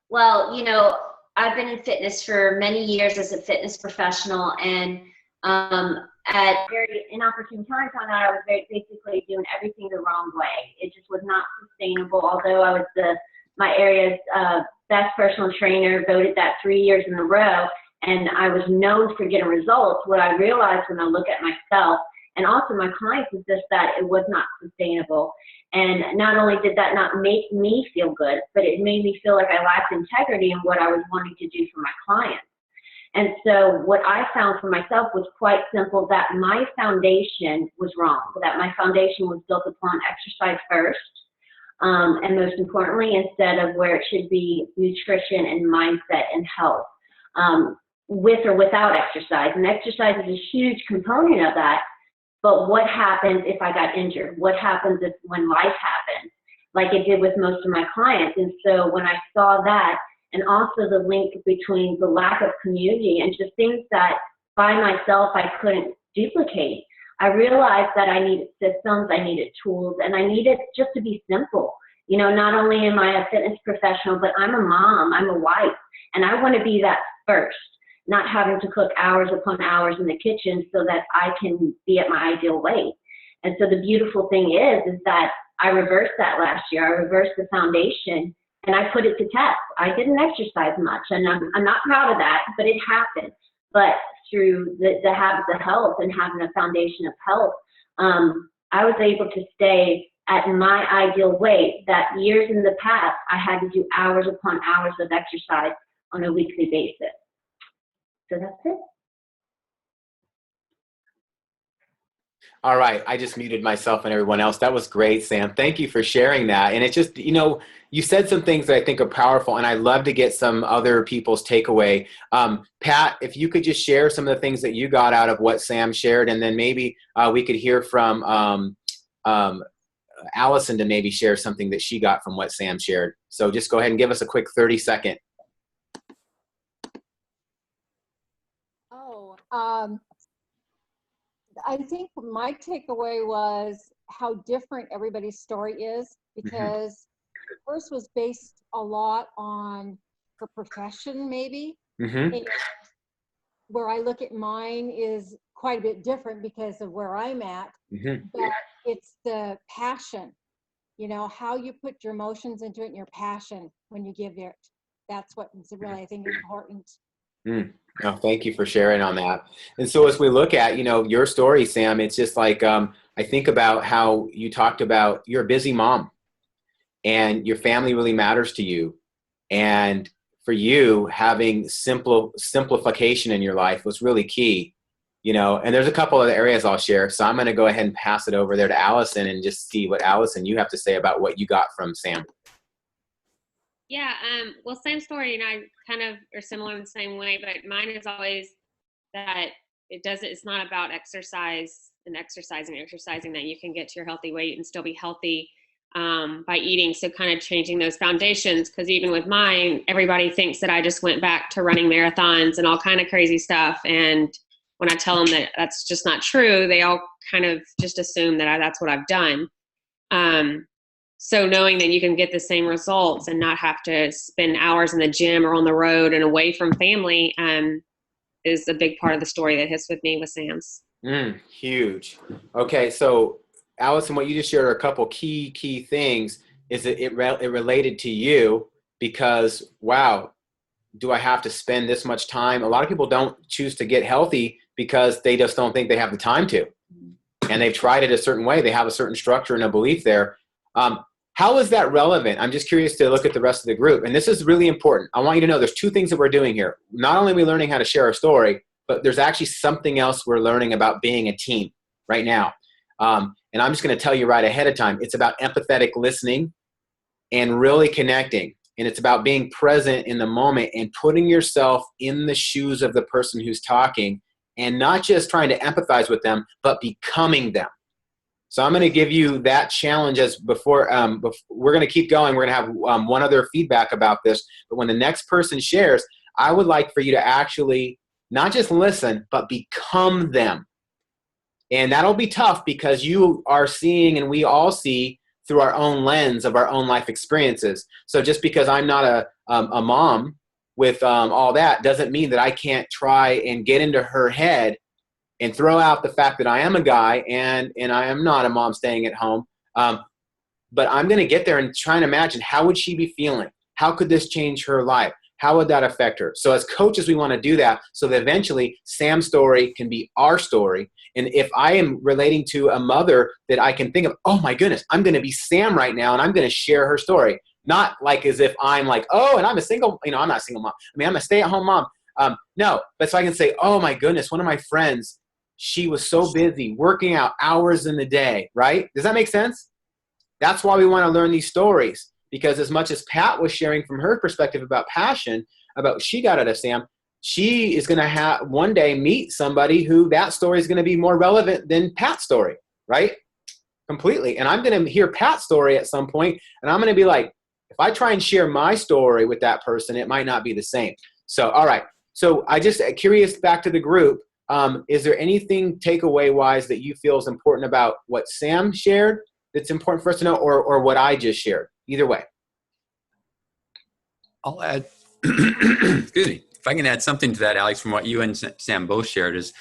Speaker 6: Well, I've been in fitness for many years as a fitness professional, and at very inopportune times on that, I was basically doing everything the wrong way. It just was not sustainable. Although I was my area's best personal trainer, voted that 3 years in a row, and I was known for getting results. What I realized when I look at myself and also my clients is just that it was not sustainable. And not only did that not make me feel good, but it made me feel like I lacked integrity in what I was wanting to do for my clients. And so what I found for myself was quite simple, that my foundation was wrong, that my foundation was built upon exercise first, and most importantly, instead of where it should be nutrition and mindset and health, with or without exercise. And exercise is a huge component of that. But what happens if I got injured? What happens when life happens, like it did with most of my clients? And so when I saw that, and also the link between the lack of community and just things that by myself I couldn't duplicate, I realized that I needed systems, I needed tools, and I needed just to be simple. Not only am I a fitness professional, but I'm a mom, I'm a wife, and I want to be that first. Not having to cook hours upon hours in the kitchen so that I can be at my ideal weight. And so the beautiful thing is that I reversed that last year. I reversed the foundation and I put it to test. I didn't exercise much, and I'm not proud of that, but it happened. But through the habits of health and having a foundation of health, I was able to stay at my ideal weight that years in the past, I had to do hours upon hours of exercise on a weekly basis. So that's it.
Speaker 4: All right. I just muted myself and everyone else. That was great, Sam. Thank you for sharing that. And it's just, you said some things that I think are powerful, and I'd love to get some other people's takeaway. Pat, if you could just share some of the things that you got out of what Sam shared, and then maybe we could hear from Allison to maybe share something that she got from what Sam shared. So just go ahead and give us a quick 30-second.
Speaker 12: I think my takeaway was how different everybody's story is, because first was based a lot on her profession, maybe. And where I look at mine is quite a bit different because of where I'm at. But it's the passion, how you put your emotions into it and your passion when you give it. That's what is really, I think, important.
Speaker 4: Oh, thank you for sharing on that. And so as we look at, your story, Sam, it's just like, I think about how you talked about you're a busy mom and your family really matters to you. And for you, having simplification in your life was really key, and there's a couple other areas I'll share. So I'm going to go ahead and pass it over there to Allison and just see what, Allison, you have to say about what you got from Sam.
Speaker 13: Yeah, well, same story, and I kind of are similar in the same way, but mine is always that it's not about exercise and exercising, that you can get to your healthy weight and still be healthy by eating. So kind of changing those foundations, because even with mine, everybody thinks that I just went back to running marathons and all kind of crazy stuff. And when I tell them that that's just not true, they all kind of just assume that that's what I've done. So knowing that you can get the same results and not have to spend hours in the gym or on the road and away from family is a big part of the story that hits with me with Sam's.
Speaker 4: Huge. Okay, so Allison, what you just shared are a couple key things. Is that it related to you because, wow, do I have to spend this much time? A lot of people don't choose to get healthy because they just don't think they have the time to. And they've tried it a certain way. They have a certain structure and a belief there. How is that relevant? I'm just curious to look at the rest of the group. And this is really important. I want you to know there's two things that we're doing here. Not only are we learning how to share our story, but there's actually something else we're learning about being a team right now. And I'm just going to tell you right ahead of time. It's about empathetic listening and really connecting. And it's about being present in the moment and putting yourself in the shoes of the person who's talking and not just trying to empathize with them, but becoming them. So I'm going to give you that challenge as before. We're going to keep going. We're going to have one other feedback about this. But when the next person shares, I would like for you to actually not just listen, but become them. And that'll be tough because you are seeing, and we all see through our own lens of our own life experiences. So just because I'm not a mom with all that doesn't mean that I can't try and get into her head and throw out the fact that I am a guy and I am not a mom staying at home. But I'm going to get there and try and imagine, how would she be feeling? How could this change her life? How would that affect her? So as coaches, we want to do that so that eventually Sam's story can be our story. And if I am relating to a mother that I can think of, oh my goodness, I'm going to be Sam right now and I'm going to share her story. Not like as if I'm like, oh, and I'm a single, I'm not a single mom. I mean, I'm a stay-at-home mom. No, but so I can say, oh my goodness, one of my friends, she was so busy working out hours in the day, right? Does that make sense? That's why we want to learn these stories, because as much as Pat was sharing from her perspective about passion, about what she got out of Sam, she is going to have one day meet somebody who that story is going to be more relevant than Pat's story, right? Completely. And I'm going to hear Pat's story at some point, and I'm going to be like, if I try and share my story with that person, it might not be the same. So, all right. So I just curious back to the group. Is there anything takeaway wise that you feel is important about what Sam shared that's important for us to know, or what I just shared? Either way.
Speaker 1: I'll add, excuse me, if I can add something to that, Alex, from what you and Sam both shared, is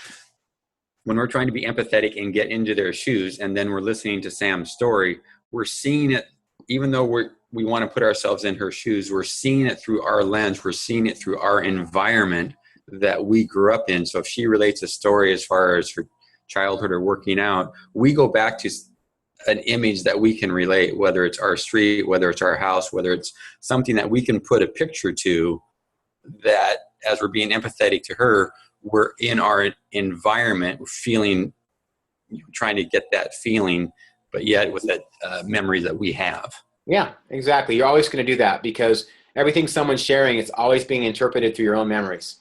Speaker 1: when we're trying to be empathetic and get into their shoes, and then we're listening to Sam's story, we're seeing it, even though we want to put ourselves in her shoes, we're seeing it through our lens, we're seeing it through our environment that we grew up in. So if she relates a story as far as her childhood or working out, we go back to an image that we can relate, whether it's our street, whether it's our house, whether it's something that we can put a picture to, that as we're being empathetic to her, we're in our environment, we're feeling, trying to get that feeling, but yet with that memory that we have.
Speaker 4: Yeah, exactly. You're always going to do that because everything someone's sharing is always being interpreted through your own memories,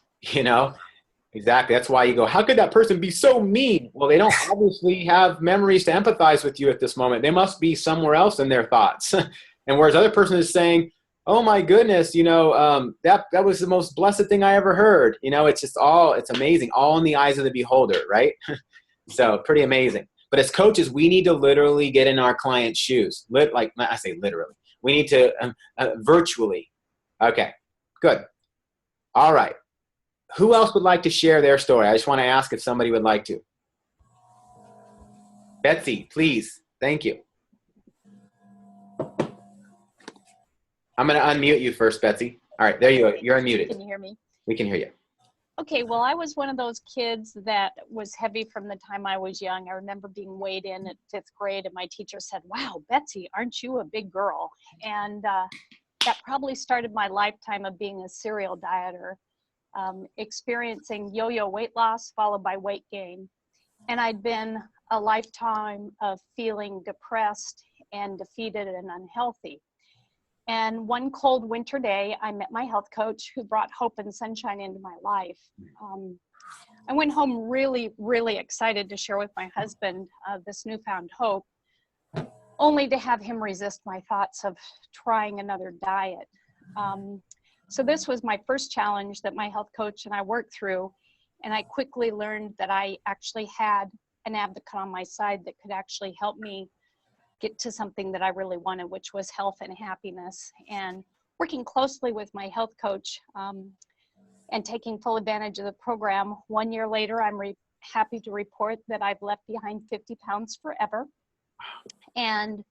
Speaker 4: Exactly. That's why you go, how could that person be so mean? Well, they don't obviously have memories to empathize with you at this moment. They must be somewhere else in their thoughts. And whereas the other person is saying, oh my goodness, that was the most blessed thing I ever heard. It's just it's amazing. All in the eyes of the beholder, right? So pretty amazing. But as coaches, we need to literally get in our client's shoes. I say literally. We need to virtually. Okay, good. All right. Who else would like to share their story? I just want to ask if somebody would like to. Betsy, please. Thank you. I'm going to unmute you first, Betsy. All right, there you go. You're unmuted.
Speaker 14: Can you hear me?
Speaker 4: We can hear you.
Speaker 14: Okay, well, I was one of those kids that was heavy from the time I was young. I remember being weighed in at 5th grade, and my teacher said, wow, Betsy, aren't you a big girl? And that probably started my lifetime of being a serial dieter, experiencing yo-yo weight loss followed by weight gain. And I'd been a lifetime of feeling depressed and defeated and unhealthy. And one cold winter day, I met my health coach who brought hope and sunshine into my life. I went home really, really excited to share with my husband this newfound hope, only to have him resist my thoughts of trying another diet. So this was my first challenge that my health coach and I worked through. And I quickly learned that I actually had an advocate on my side that could actually help me get to something that I really wanted, which was health and happiness. And working closely with my health coach and taking full advantage of the program, 1 year later, I'm happy to report that I've left behind 50 pounds forever. And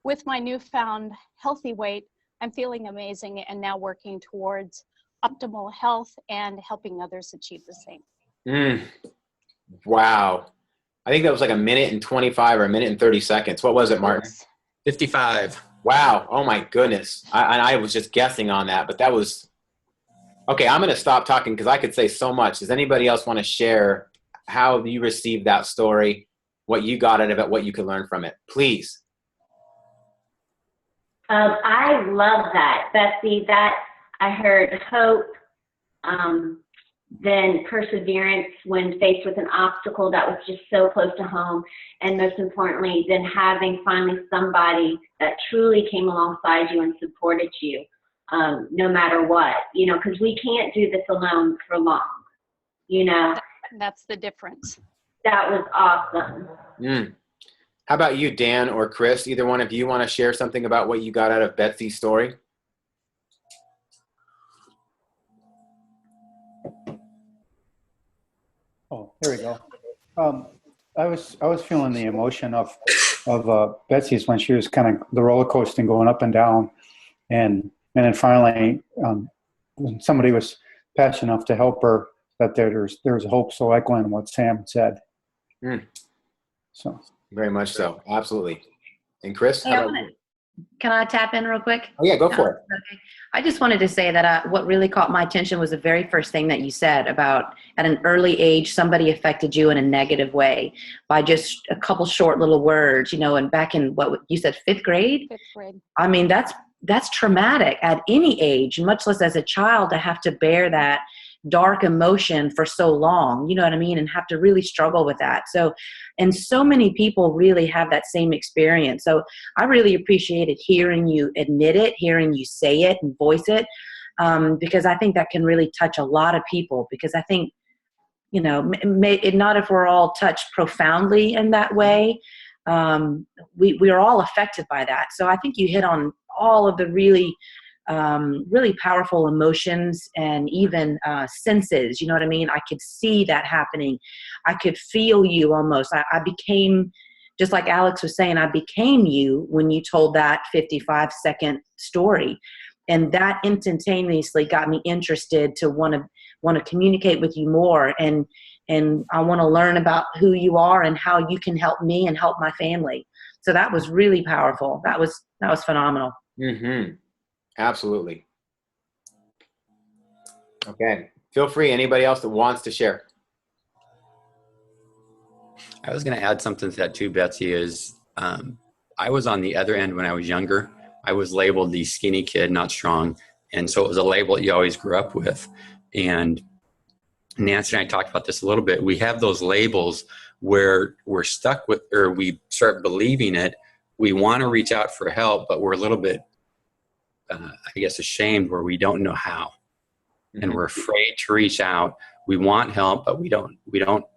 Speaker 14: with my newfound healthy weight, I'm feeling amazing and now working towards optimal health and helping others achieve the same.
Speaker 4: Wow. I think that was like 1:25 or 1:30. What was it, Martin?
Speaker 1: 55.
Speaker 4: Wow. Oh my goodness. I was just guessing on that, but that was, okay. I'm going to stop talking because I could say so much. Does anybody else want to share how you received that story, what you got out of it, what you could learn from it? Please.
Speaker 6: I love that, Betsy. That I heard hope, then perseverance when faced with an obstacle that was just so close to home, and most importantly, then having finally somebody that truly came alongside you and supported you, no matter what, you know, because we can't do this alone for long, you know.
Speaker 14: That's the difference.
Speaker 6: That was awesome.
Speaker 4: How about you, Dan or Chris? Either one of you want to share something about what you got out of Betsy's story?
Speaker 15: Oh, there we go. I was feeling the emotion of Betsy's when she was kind of the roller coasting going up and down, and then finally when somebody was passionate enough to help her, that there's hope. So echoing what Sam said. So
Speaker 4: very much so, absolutely. And Chris, how about you?
Speaker 16: Can I tap in real quick?
Speaker 4: Oh yeah, go for it.
Speaker 16: Okay. I just wanted to say that what really caught my attention was the very first thing that you said about at an early age, somebody affected you in a negative way by just a couple short little words, you know, and back in what you said, 5th grade?
Speaker 14: 5th grade.
Speaker 16: I mean, that's traumatic at any age, much less as a child, to have to bear that dark emotion for so long, you know what I mean, and have to really struggle with that. So, and so many people really have that same experience. So I really appreciated hearing you admit it, hearing you say it and voice it, because I think that can really touch a lot of people, because I think, you know, not if we're all touched profoundly in that way, we are all affected by that. So I think you hit on all of the really powerful emotions and even senses, you know what I mean? I could see that happening. I could feel you almost. I became, just like Alex was saying, I became you when you told that 55-second story. And that instantaneously got me interested to want to communicate with you more. And I want to learn about who you are and how you can help me and help my family. So that was really powerful. That was phenomenal.
Speaker 4: Absolutely. Okay. Feel free. Anybody else that wants to share?
Speaker 1: I was going to add something to that too, Betsy, is I was on the other end when I was younger. I was labeled the skinny kid, not strong. And so it was a label that you always grew up with. And Nancy and I talked about this a little bit. We have those labels where we're stuck with, or we start believing it. We want to reach out for help, but we're a little bit I guess ashamed where we don't know how, and we're afraid to reach out. We want help, but we don't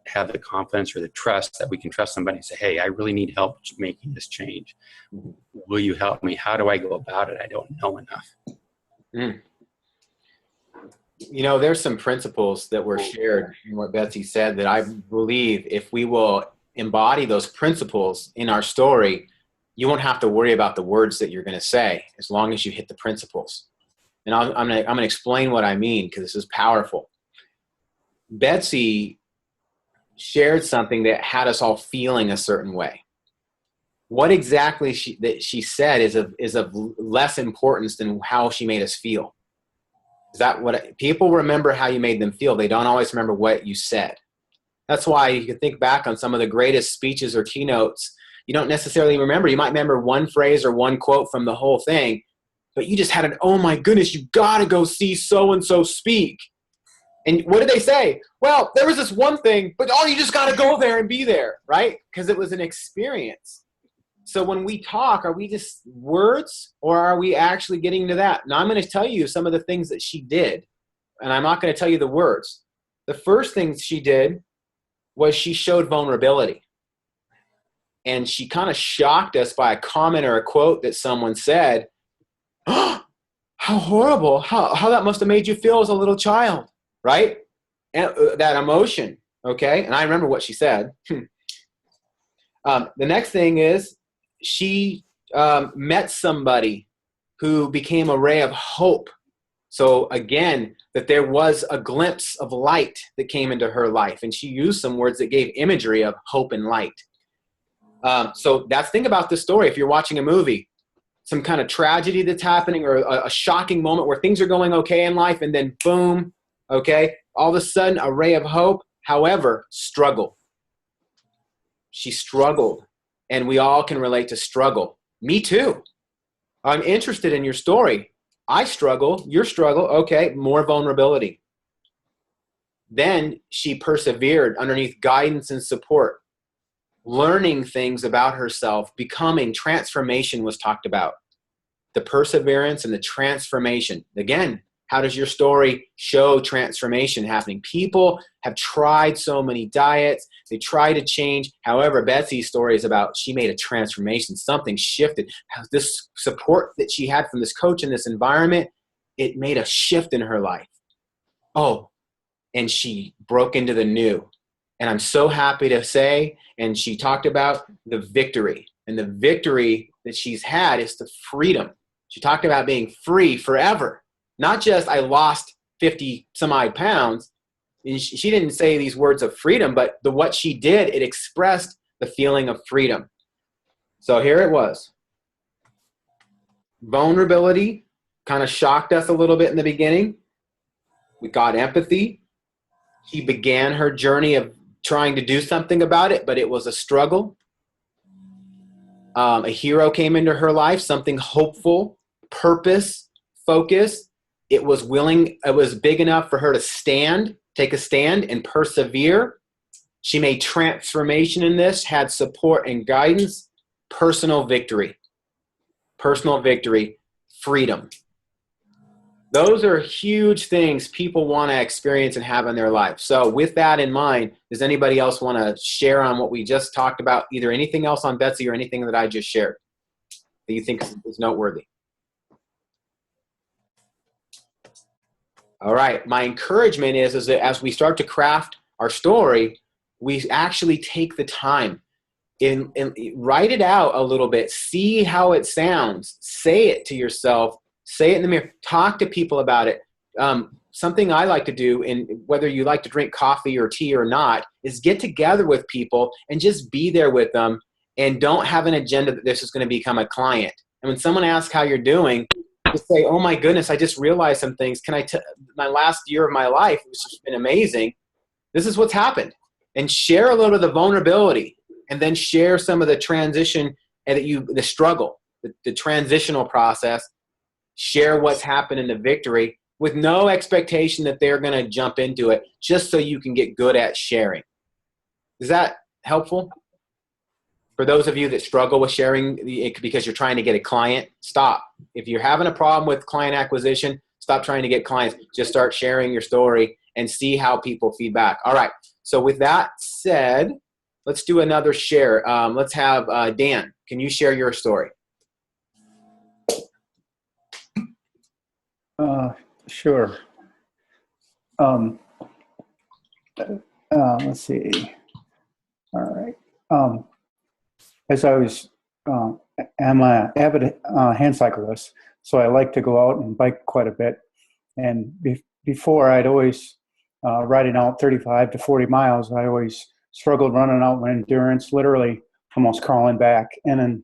Speaker 1: have the confidence or the trust that we can trust somebody and say, hey, I really need help making this change. Will you help me? How do I go about it? I don't know enough.
Speaker 4: You know, there's some principles that were shared in what Betsy said that I believe if we will embody those principles in our story, you won't have to worry about the words that you're going to say as long as you hit the principles. And I'm going to explain what I mean, because this is powerful. Betsy shared something that had us all feeling a certain way. What exactly she said is of less importance than how she made us feel. Is that what people remember? How you made them feel? They don't always remember what you said. That's why you can think back on some of the greatest speeches or keynotes. You don't necessarily remember. You might remember one phrase or one quote from the whole thing, but you just had an, oh my goodness, you got to go see so-and-so speak. And what did they say? Well, there was this one thing, but you just got to go there and be there, right? Because it was an experience. So when we talk, are we just words, or are we actually getting to that? Now I'm going to tell you some of the things that she did, and I'm not going to tell you the words. The first thing she did was she showed vulnerability. and she kind of shocked us by a comment or a quote that someone said. Oh, how horrible, how that must have made you feel as a little child, right? And that emotion, okay? And I remember what she said. The next thing is she met somebody who became a ray of hope. So again, that there was a glimpse of light that came into her life, and she used some words that gave imagery of hope and light. So think about this story. If you're watching a movie, some kind of tragedy that's happening, or a shocking moment where things are going okay in life, and then boom, okay, all of a sudden a ray of hope. However, struggle. She struggled, and we all can relate to struggle. Me too. I'm interested in your story. I struggle, you struggle, okay, more vulnerability. Then she persevered underneath guidance and support, learning things about herself, becoming. Transformation was talked about. The perseverance and the transformation. Again, how does your story show transformation happening? People have tried so many diets. They try to change. However, Betsy's story is about she made a transformation. Something shifted. This support that she had from this coach in this environment, it made a shift in her life. Oh, and she broke into the new. And I'm so happy to say, and she talked about the victory. And the victory that she's had is the freedom. She talked about being free forever. Not just I lost 50 some odd pounds. And she didn't say these words of freedom, but what she did, it expressed the feeling of freedom. So here it was. Vulnerability kind of shocked us a little bit in the beginning. We got empathy. She began her journey of trying to do something about it, but it was a struggle. A hero came into her life, something hopeful, purpose, focus. It was big enough for her to take a stand and persevere. She made transformation in this, had support and guidance, personal victory, freedom. Those are huge things people want to experience and have in their life. So with that in mind, does anybody else want to share on what we just talked about, either anything else on Betsy or anything that I just shared that you think is noteworthy? All right. My encouragement is that as we start to craft our story, we actually take the time and write it out a little bit, see how it sounds, say it to yourself, say it in the mirror, talk to people about it. Something I like to do, and whether you like to drink coffee or tea or not, is get together with people and just be there with them, and don't have an agenda that this is going to become a client. And when someone asks how you're doing, just say, oh my goodness, I just realized some things. My last year of my life has just been amazing. This is what's happened. And share a little of the vulnerability, and then share some of the transition and the struggle, the transitional process. Share what's happened in the victory with no expectation that they're going to jump into it, just so you can get good at sharing. Is that helpful? For those of you that struggle with sharing because you're trying to get a client, stop. If you're having a problem with client acquisition, stop trying to get clients. Just start sharing your story and see how people feedback. All right. So with that said, let's do another share. Let's have Dan. Can you share your story?
Speaker 15: Sure. Let's see. All right. As I was, I'm an avid hand cyclist, so I like to go out and bike quite a bit. And before, I'd always, riding out 35 to 40 miles, I always struggled running out my endurance, literally almost crawling back. And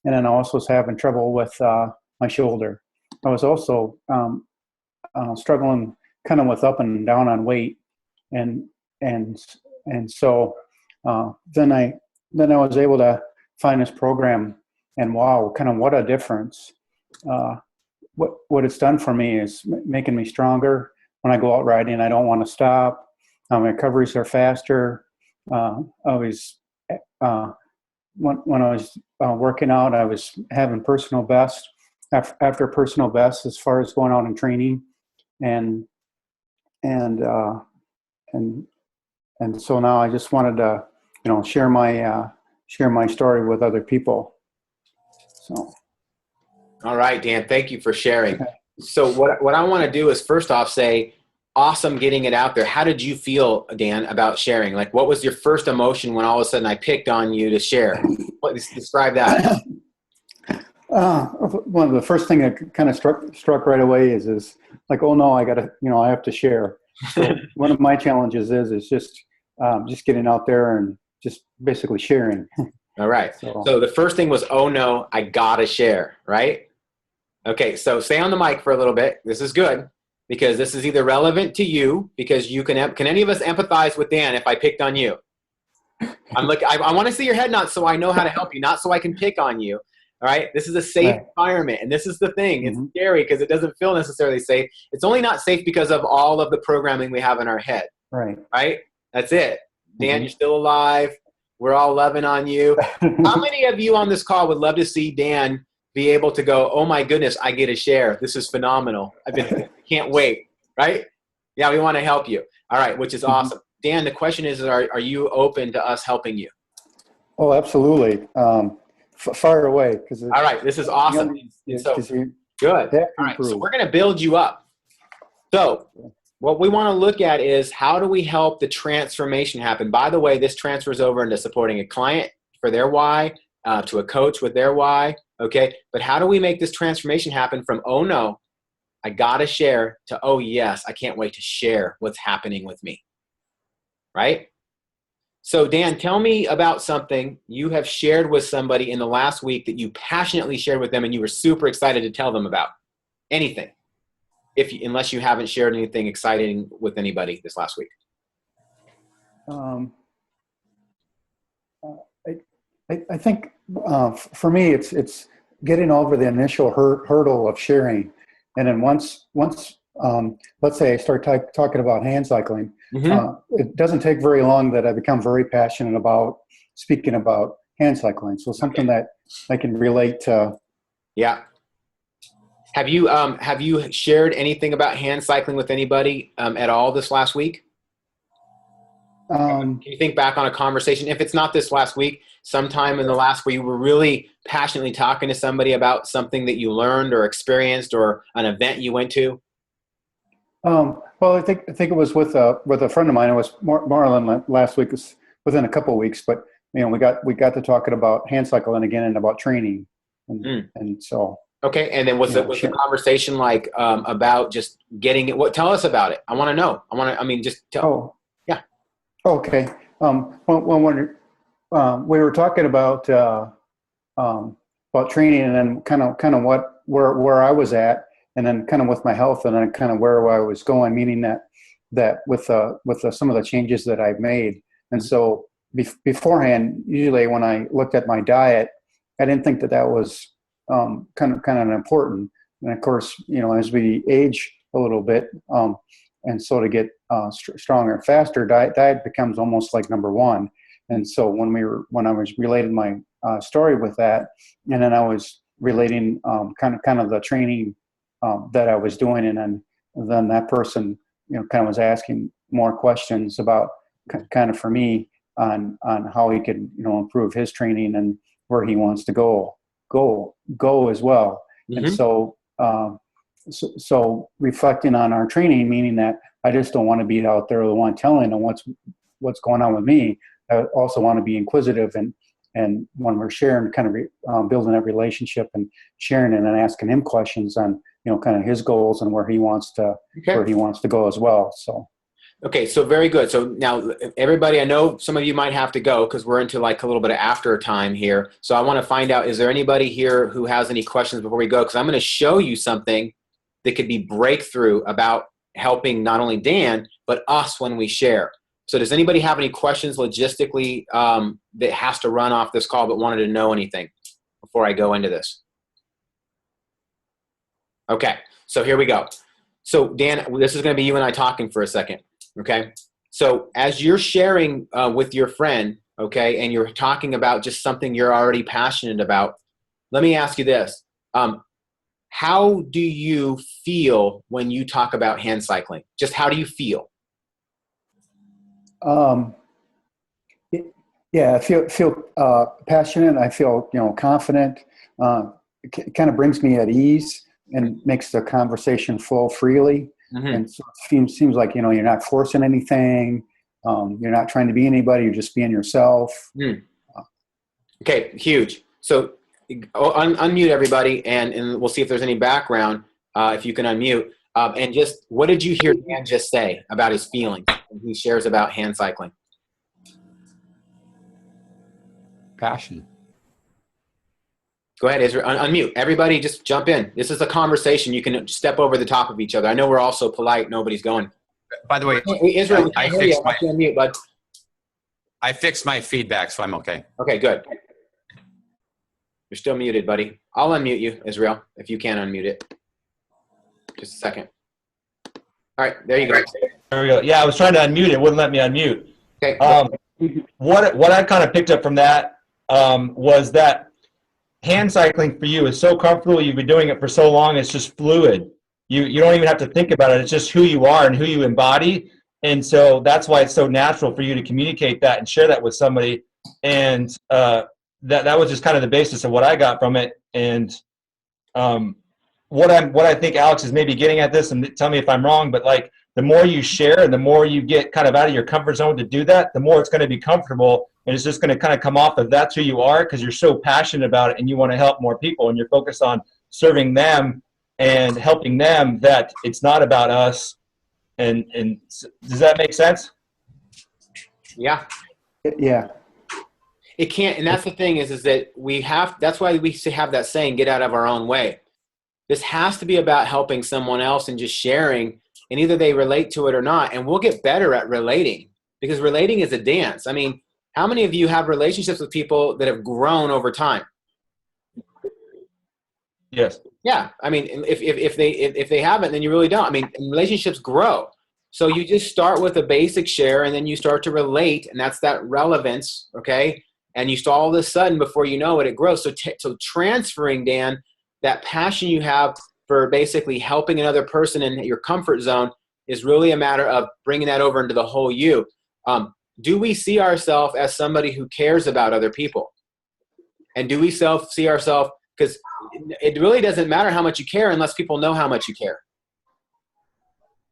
Speaker 15: then I also was having trouble with my shoulder. I was also struggling kind of with up and down on weight, and so then I was able to find this program, and wow, kind of what a difference. What it's done for me is making me stronger. When I go out riding, I don't want to stop. My recoveries are faster. When I was working out, I was having personal best after personal best as far as going out and training, and so now I just wanted to share share my story with other people. So.
Speaker 4: All right, Dan, thank you for sharing. So what I want to do is first off say, awesome getting it out there. How did you feel, Dan, about sharing? Like, what was your first emotion when all of a sudden I picked on you to share? Describe that.
Speaker 15: One of the first thing that kind of struck right away is like, oh no, I have to share. So one of my challenges is just getting out there and just basically sharing.
Speaker 4: All right. So the first thing was, oh no, I gotta share, right? Okay, so stay on the mic for a little bit. This is good because this is either relevant to you because you can any of us empathize with Dan if I picked on you? I want to see your head nod so I know how to help you, not so I can pick on you. All right, this is a safe environment, and this is the thing. It's scary because it doesn't feel necessarily safe. It's only not safe because of all of the programming we have in our head.
Speaker 15: Right.
Speaker 4: Right? That's it. Dan, you're still alive. We're all loving on you. How many of you on this call would love to see Dan be able to go, oh my goodness, I get a share. This is phenomenal. Can't wait. Right? Yeah, we want to help you. All right, which is awesome. Dan, the question is, are you open to us helping you?
Speaker 15: Oh, absolutely. Fire away.
Speaker 4: All right, this is awesome. Good. All right, so we're going to build you up. So what we want to look at is how do we help the transformation happen? By the way, this transfers over into supporting a client for their why, to a coach with their why, okay? But how do we make this transformation happen from, oh no, I got to share, to, oh yes, I can't wait to share what's happening with me, right? So Dan, tell me about something you have shared with somebody in the last week that you passionately shared with them and you were super excited to tell them about. Anything, unless you haven't shared anything exciting with anybody this last week.
Speaker 15: I think for me, it's getting over the initial hurdle of sharing. And then once let's say I start talking about hand cycling, it doesn't take very long that I become very passionate about speaking about hand cycling. So something that I can relate to.
Speaker 4: Yeah. Have you shared anything about hand cycling with anybody at all this last week? Can you think back on a conversation, if it's not this last week, sometime in the last where you were really passionately talking to somebody about something that you learned or experienced or an event you went to?
Speaker 15: Well, I think it was with a friend of mine. It was more than last week. It was within a couple of weeks, but we got to talking about hand cycling again and about training, and so.
Speaker 4: Okay, and then was the conversation like about just getting it? Tell us about it. I want to know. Just tell.
Speaker 15: Oh, yeah. Okay. When we were talking about training, and then kind of where I was at, and then kind of with my health, and then kind of where I was going, meaning that with some of the changes that I've made, and so beforehand, usually when I looked at my diet, I didn't think that was kind of important. And of course, as we age a little bit, and so to get stronger and faster, diet becomes almost like number one. And so when I was relating my story with that, and then I was relating kind of the training that I was doing, and then that person kind of was asking more questions about kind of for me on how he could improve his training and where he wants to go as well. And so reflecting on our training, meaning that I just don't want to be out there the one telling them what's going on with me. I also want to be inquisitive, and when we're sharing, kind of building that relationship and sharing and then asking him questions on kind of his goals and where he wants to go as well. So.
Speaker 4: Okay, so very good. So now, everybody, I know some of you might have to go because we're into like a little bit of after time here. So I want to find out, is there anybody here who has any questions before we go? Because I'm going to show you something that could be breakthrough about helping not only Dan, but us when we share. So does anybody have any questions logistically that has to run off this call but wanted to know anything before I go into this? Okay, so here we go. So Dan, this is going to be you and I talking for a second. Okay, so as you're sharing with your friend, okay, and you're talking about just something you're already passionate about, let me ask you this. How do you feel when you talk about hand cycling? Just how do you feel?
Speaker 15: Yeah, I feel passionate. I feel confident. It kind of brings me at ease and makes the conversation flow freely.
Speaker 4: Mm-hmm.
Speaker 15: And so it seems like you're not forcing anything. You're not trying to be anybody. You're just being yourself.
Speaker 4: Mm. Okay, huge. So unmute everybody, and we'll see if there's any background. If you can unmute, and just what did you hear Dan just say about his feelings when he shares about hand cycling?
Speaker 1: Passion.
Speaker 4: Go ahead, Israel. Unmute. Everybody just jump in. This is a conversation. You can step over the top of each other. I know we're all so polite. Nobody's going.
Speaker 1: By the way,
Speaker 4: Israel,
Speaker 1: I fixed my
Speaker 4: unmute, bud.
Speaker 1: I fixed my feedback, so I'm okay.
Speaker 4: Okay, good. You're still muted, buddy. I'll unmute you, Israel, if you can unmute it. Just a second. All right, there you go.
Speaker 7: There we go. Yeah, I was trying to unmute it. It wouldn't let me unmute.
Speaker 4: Okay.
Speaker 7: What I kind of picked up from that was that hand cycling for you is so comfortable. You've been doing it for so long. It's just fluid. You don't even have to think about it. It's just who you are and who you embody. And so that's why it's so natural for you to communicate that and share that with somebody. And that was just kind of the basis of what I got from it. And what I think Alex is maybe getting at this, and tell me if I'm wrong, but like the more you share and the more you get kind of out of your comfort zone to do that, the more it's going to be comfortable, and it's just going to kind of come off of that's who you are because you're so passionate about it and you want to help more people and you're focused on serving them and helping them, that it's not about us. And does that make sense?
Speaker 4: Yeah.
Speaker 15: Yeah.
Speaker 4: It can't, and that's the thing is that that's why we have that saying, get out of our own way. This has to be about helping someone else and just sharing, and either they relate to it or not, and we'll get better at relating, because relating is a dance. I mean, how many of you have relationships with people that have grown over time?
Speaker 7: Yes.
Speaker 4: Yeah. I mean, if they haven't, then you really don't. I mean, relationships grow. So you just start with a basic share, and then you start to relate, and that's that relevance, okay? And you start all of a sudden, before you know it, it grows. So transferring, Dan, that passion you have for basically helping another person in your comfort zone is really a matter of bringing that over into the whole you. Do we see ourselves as somebody who cares about other people? And do we see ourselves, because it really doesn't matter how much you care unless people know how much you care.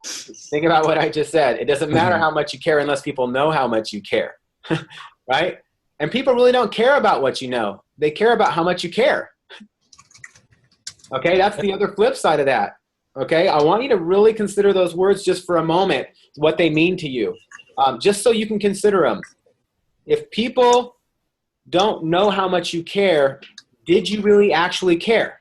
Speaker 4: Think about what I just said. It doesn't matter how much you care unless people know how much you care, right? And people really don't care about what you know. They care about how much you care. Okay, that's the other flip side of that. Okay, I want you to really consider those words just for a moment, what they mean to you, just so you can consider them. If people don't know how much you care, did you really actually care?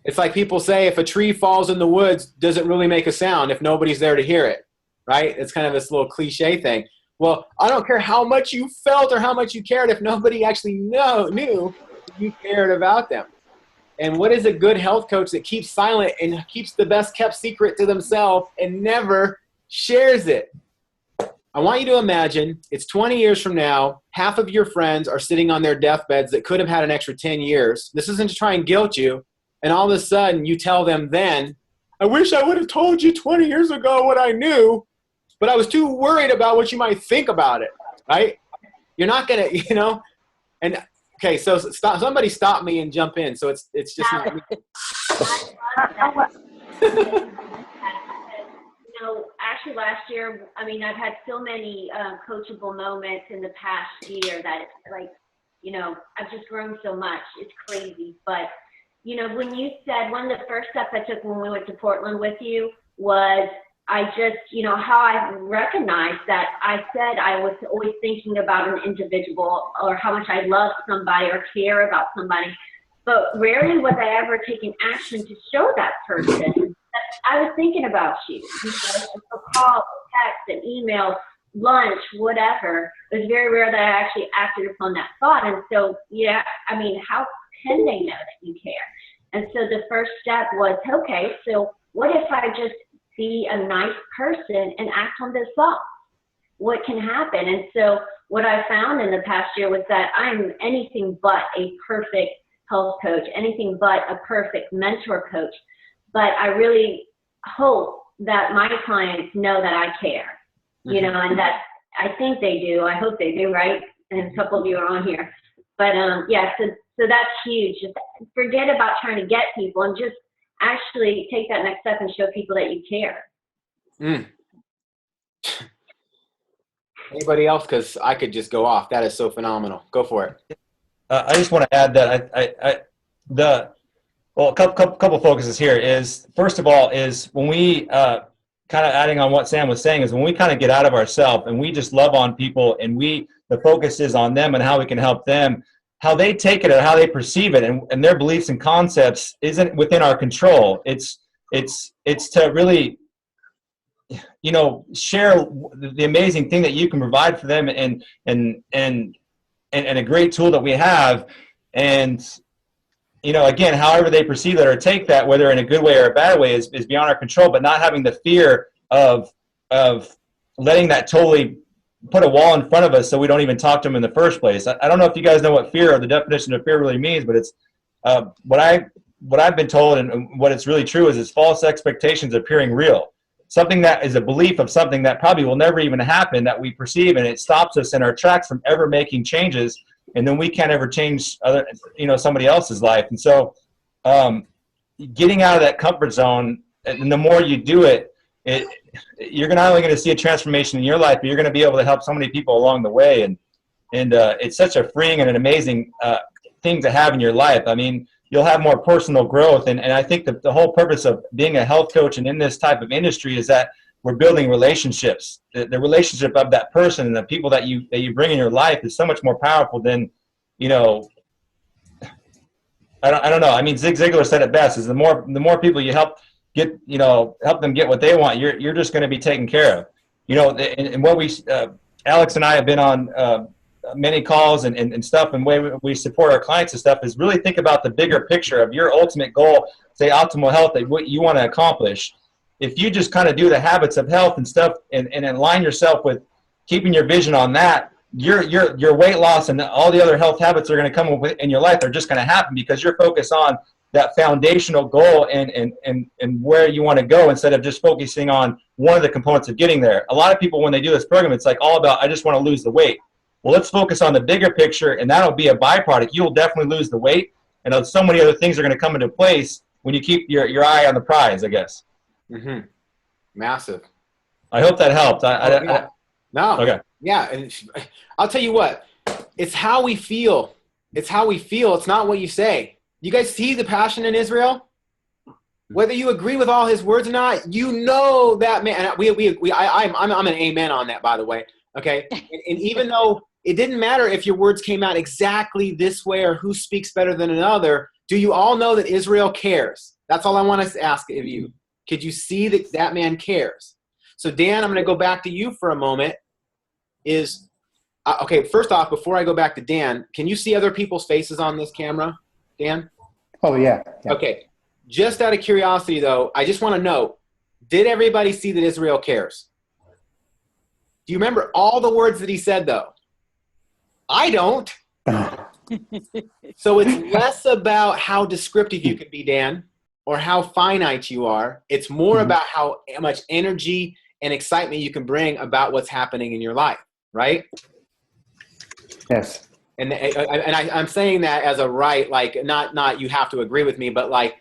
Speaker 4: It's like people say, if a tree falls in the woods, does it really make a sound if nobody's there to hear it, right? It's kind of this little cliche thing. Well, I don't care how much you felt or how much you cared if nobody actually knew you cared about them. And what is a good health coach that keeps silent and keeps the best kept secret to themselves and never shares it? I want you to imagine it's 20 years from now, half of your friends are sitting on their deathbeds that could have had an extra 10 years. This isn't to try and guilt you. And all of a sudden you tell them then, I wish I would have told you 20 years ago what I knew, but I was too worried about what you might think about it, right? You're not going to, and okay, so somebody stop me and jump in. So it's just not me.
Speaker 6: Actually last year, I mean, I've had so many coachable moments in the past year that it's like, I've just grown so much. It's crazy. But, when you said one of the first steps I took when we went to Portland with you was I just, how I recognized that I said I was always thinking about an individual or how much I love somebody or care about somebody, but rarely was I ever taking action to show that person that I was thinking about you. A call, a text, an email, lunch, whatever. It was very rare that I actually acted upon that thought. And so, how can they know that you care? And so the first step was, okay, so what if I just be a nice person and act on this thought? What can happen? And so what I found in the past year was that I'm anything but a perfect health coach, anything but a perfect mentor coach. But I really hope that my clients know that I care, and I think they do. I hope they do, right? And a couple of you are on here. But yeah, so that's huge. Just forget about trying to get people and just actually take that next step and show people that you care.
Speaker 4: Anybody else? Because I could just go off. That is so phenomenal. Go for it.
Speaker 7: I just want to add that a couple focuses here is, first of all, is when we kind of adding on what Sam was saying, is when we kind of get out of ourselves and we just love on people, and the focus is on them and how we can help them, how they take it or how they perceive it, and their beliefs and concepts isn't within our control. It's to really, you know, share the amazing thing that you can provide for them, and a great tool that we have. And, you know, again, however they perceive that or take that, whether in a good way or a bad way, is beyond our control, but not having the fear of letting that totally put a wall in front of us so we don't even talk to them in the first place. I don't know if you guys know what fear, or the definition of fear, really means, but it's what I've been told, and what it's really true is false expectations appearing real. Something that is a belief of something that probably will never even happen, that we perceive, and it stops us in our tracks from ever making changes, and then we can't ever change somebody else's life. And so getting out of that comfort zone, and the more you do it, you're not only going to see a transformation in your life, but you're going to be able to help so many people along the way. And it's such a freeing and an amazing thing to have in your life. I mean, you'll have more personal growth. And I think that the whole purpose of being a health coach and in this type of industry is that we're building relationships. The relationship of that person and the people that you bring in your life is so much more powerful than, you know, I don't know. I mean, Zig Ziglar said it best, is the more people you help them get what they want, you're just going to be taken care of. You know, and what Alex and I have been on many calls and stuff, and way we support our clients and stuff, is really think about the bigger picture of your ultimate goal, say optimal health, that what you want to accomplish. If you just kind of do the habits of health and stuff, and align yourself with keeping your vision on that, your weight loss and all the other health habits are going to come in your life are just going to happen, because you're focused on that foundational goal and where you want to go, instead of just focusing on one of the components of getting there. A lot of people, when they do this program, it's like all about, I just want to lose the weight. Well, let's focus on the bigger picture, and that'll be a byproduct. You'll definitely lose the weight, and so many other things are going to come into place when you keep your eye on the prize, I guess.
Speaker 4: Mm-hmm. Massive.
Speaker 7: I hope that helped.
Speaker 4: No.
Speaker 7: Okay.
Speaker 4: Yeah, and I'll tell you what. It's how we feel. It's how we feel. It's not what you say. You guys see the passion in Israel? Whether you agree with all his words or not, you know that man. And I'm an amen on that, by the way. Okay, and even though it didn't matter if your words came out exactly this way or who speaks better than another, do you all know that Israel cares? That's all I want to ask of you. Could you see that man cares? So Dan, I'm going to go back to you for a moment. Okay, first off, before I go back to Dan, can you see other people's faces on this camera, Dan?
Speaker 15: Oh, yeah.
Speaker 4: Okay, just out of curiosity, though, I just want to know, did everybody see that Israel cares? Do you remember all the words that he said, though? I don't. So it's less about how descriptive you can be, Dan, or how finite you are. It's more about how much energy and excitement you can bring about what's happening in your life, right?
Speaker 15: Yes.
Speaker 4: And I'm saying that as a right, like not you have to agree with me, but like,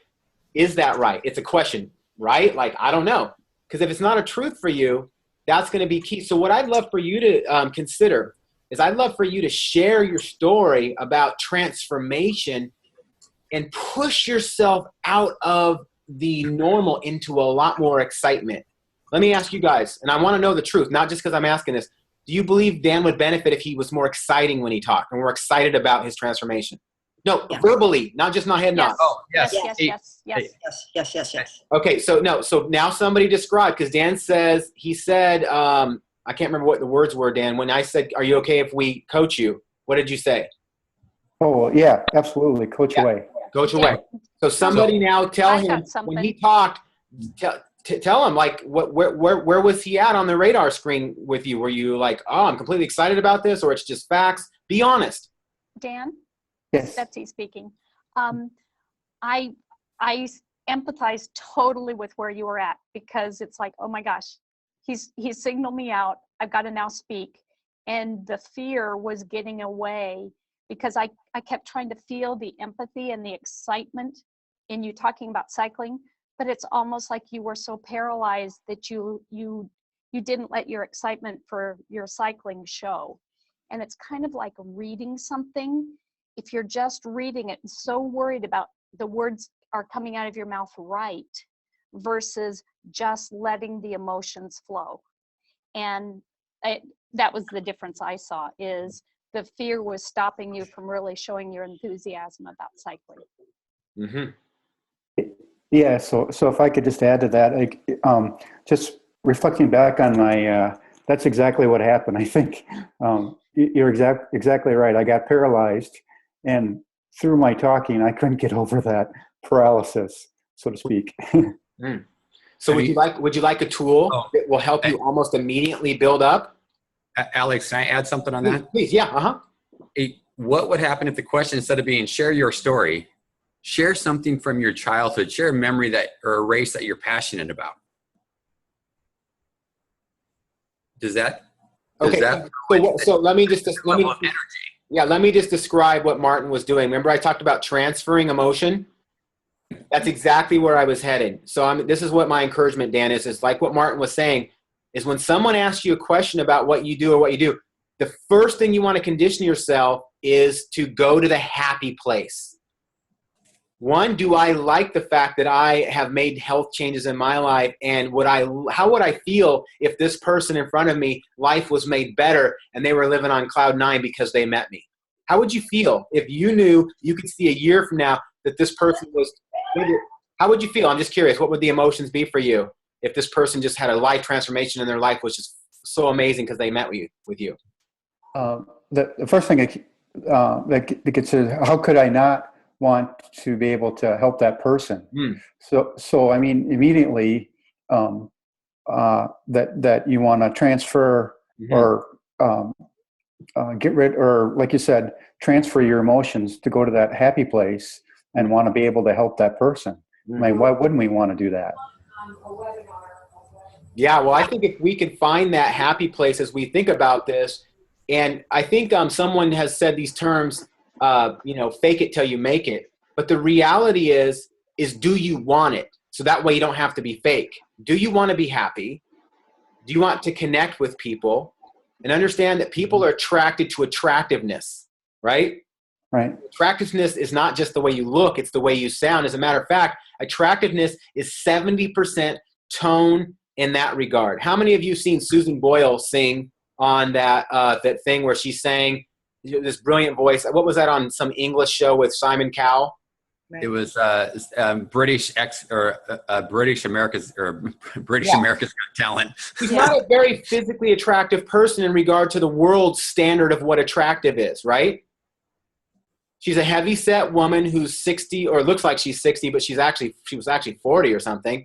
Speaker 4: is that right? It's a question, right? Like, I don't know. Because if it's not a truth for you, that's going to be key. So what I'd love for you to consider is I'd love for you to share your story about transformation and push yourself out of the normal into a lot more excitement. Let me ask you guys, and I want to know the truth, not just because I'm asking this. Do you believe Dan would benefit if he was more exciting when he talked and more excited about his transformation? No, verbally, not just not head nod.
Speaker 1: Oh, yes.
Speaker 3: Yes.
Speaker 4: Okay, so now somebody describe, because Dan says, I can't remember what the words were, Dan. When I said, are you okay if we coach you? What did you say?
Speaker 15: Oh, yeah, absolutely. Coach away.
Speaker 4: Coach away. So somebody now tell him, when he talked, tell him, like, where was he at on the radar screen with you? Were you like, oh, I'm completely excited about this, or it's just facts? Be honest.
Speaker 14: Dan?
Speaker 15: Yes.
Speaker 14: Betsy speaking. I empathize totally with where you were at, because it's like, oh my gosh, he's signaled me out. I've got to now speak. And the fear was getting away because I kept trying to feel the empathy and the excitement in you talking about cycling, but it's almost like you were so paralyzed that you didn't let your excitement for your cycling show. And it's kind of like reading something. If you're just reading it and so worried about the words are coming out of your mouth right versus just letting the emotions flow. And that was the difference I saw, is the fear was stopping you from really showing your enthusiasm about cycling.
Speaker 4: Mm-hmm.
Speaker 15: Yeah, so if I could just add to that, like, just reflecting back on my, that's exactly what happened. I think you're exactly right. I got paralyzed, and through my talking, I couldn't get over that paralysis, so to speak.
Speaker 4: Mm. So would you like a tool that will help you almost immediately build up?
Speaker 1: Alex, can I add something on that?
Speaker 4: Please, yeah.
Speaker 1: What would happen if the question, instead of being share your story, share something from your childhood, share a memory or a race that you're passionate about? Does that?
Speaker 4: So let me just describe what Martin was doing. Remember I talked about transferring emotion? That's exactly where I was headed. So this is what my encouragement, Dan, is like what Martin was saying, is when someone asks you a question about what you do, the first thing you want to condition yourself is to go to the happy place. One, do I like the fact that I have made health changes in my life, and how would I feel if this person in front of me, life was made better and they were living on cloud 9 because they met me? How would you feel if you knew you could see a year from now that this person was, how would you feel? I'm just curious, what would the emotions be for you if this person just had a life transformation and their life was just so amazing because they met with you?
Speaker 15: The first thing that gets to, how could I not want to be able to help that person? So I mean, immediately that you want to transfer or get rid, or like you said, transfer your emotions to go to that happy place and want to be able to help that person. I mean, why wouldn't we want to do that?
Speaker 4: Yeah, well, I think if we can find that happy place as we think about this, and I think someone has said these terms, fake it till you make it. But the reality is do you want it? So that way you don't have to be fake. Do you want to be happy? Do you want to connect with people? And understand that people are attracted to attractiveness, right?
Speaker 15: Right.
Speaker 4: Attractiveness is not just the way you look, it's the way you sound. As a matter of fact, attractiveness is 70% tone in that regard. How many of you seen Susan Boyle sing on that thing where she sang this brilliant voice? What was that, on some English show with Simon Cowell?
Speaker 1: It was British America's Got Talent.
Speaker 4: She's not a very physically attractive person in regard to the world's standard of what attractive is, right? She's a heavy-set woman who's 60, or looks like she's 60, but she was actually 40 or something.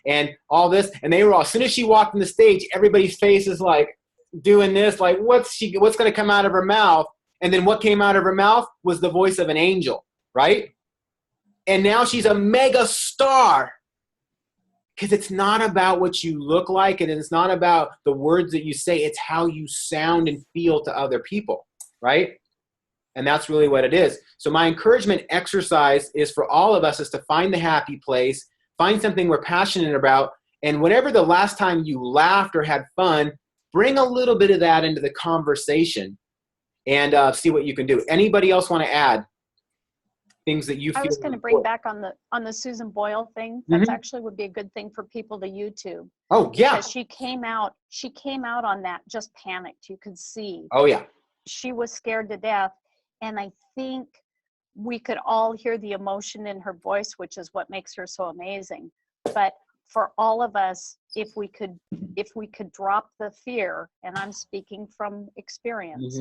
Speaker 4: And all this, and they were all, as soon as she walked on the stage, everybody's face is like doing this, like what's going to come out of her mouth? And then what came out of her mouth was the voice of an angel, right? And now she's a mega star, because it's not about what you look like, and it's not about the words that you say. It's how you sound and feel to other people, right? And that's really what it is. So my encouragement exercise is for all of us is to find the happy place, find something we're passionate about, and whenever the last time you laughed or had fun, bring a little bit of that into the conversation and see what you can do. Anybody else want to add things that you feel?
Speaker 14: I was going to bring back on the Susan Boyle thing. That's actually would be a good thing for people to YouTube.
Speaker 4: Oh, yeah.
Speaker 14: Because she came out on that, just panicked. You could see.
Speaker 4: Oh, yeah.
Speaker 14: She was scared to death. And I think we could all hear the emotion in her voice, which is what makes her so amazing. But for all of us, if we could drop the fear, and I'm speaking from experience,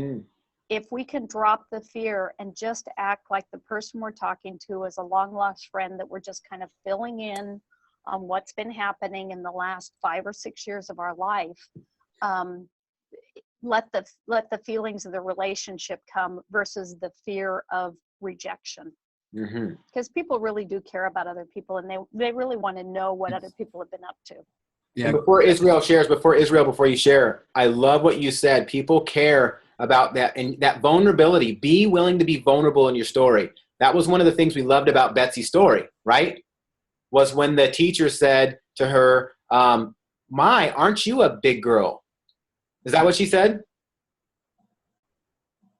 Speaker 14: if we can drop the fear and just act like the person we're talking to is a long lost friend that we're just kind of filling in on what's been happening in the last 5 or 6 years of our life, let the feelings of the relationship come versus the fear of rejection. Because people really do care about other people, and they really want to know what other people have been up to.
Speaker 1: Yeah.
Speaker 4: And before Israel, before you share, I love what you said. People care about that, and that vulnerability. Be willing to be vulnerable in your story. That was one of the things we loved about Betsy's story, right? Was when the teacher said to her, aren't you a big girl? Is that what she said?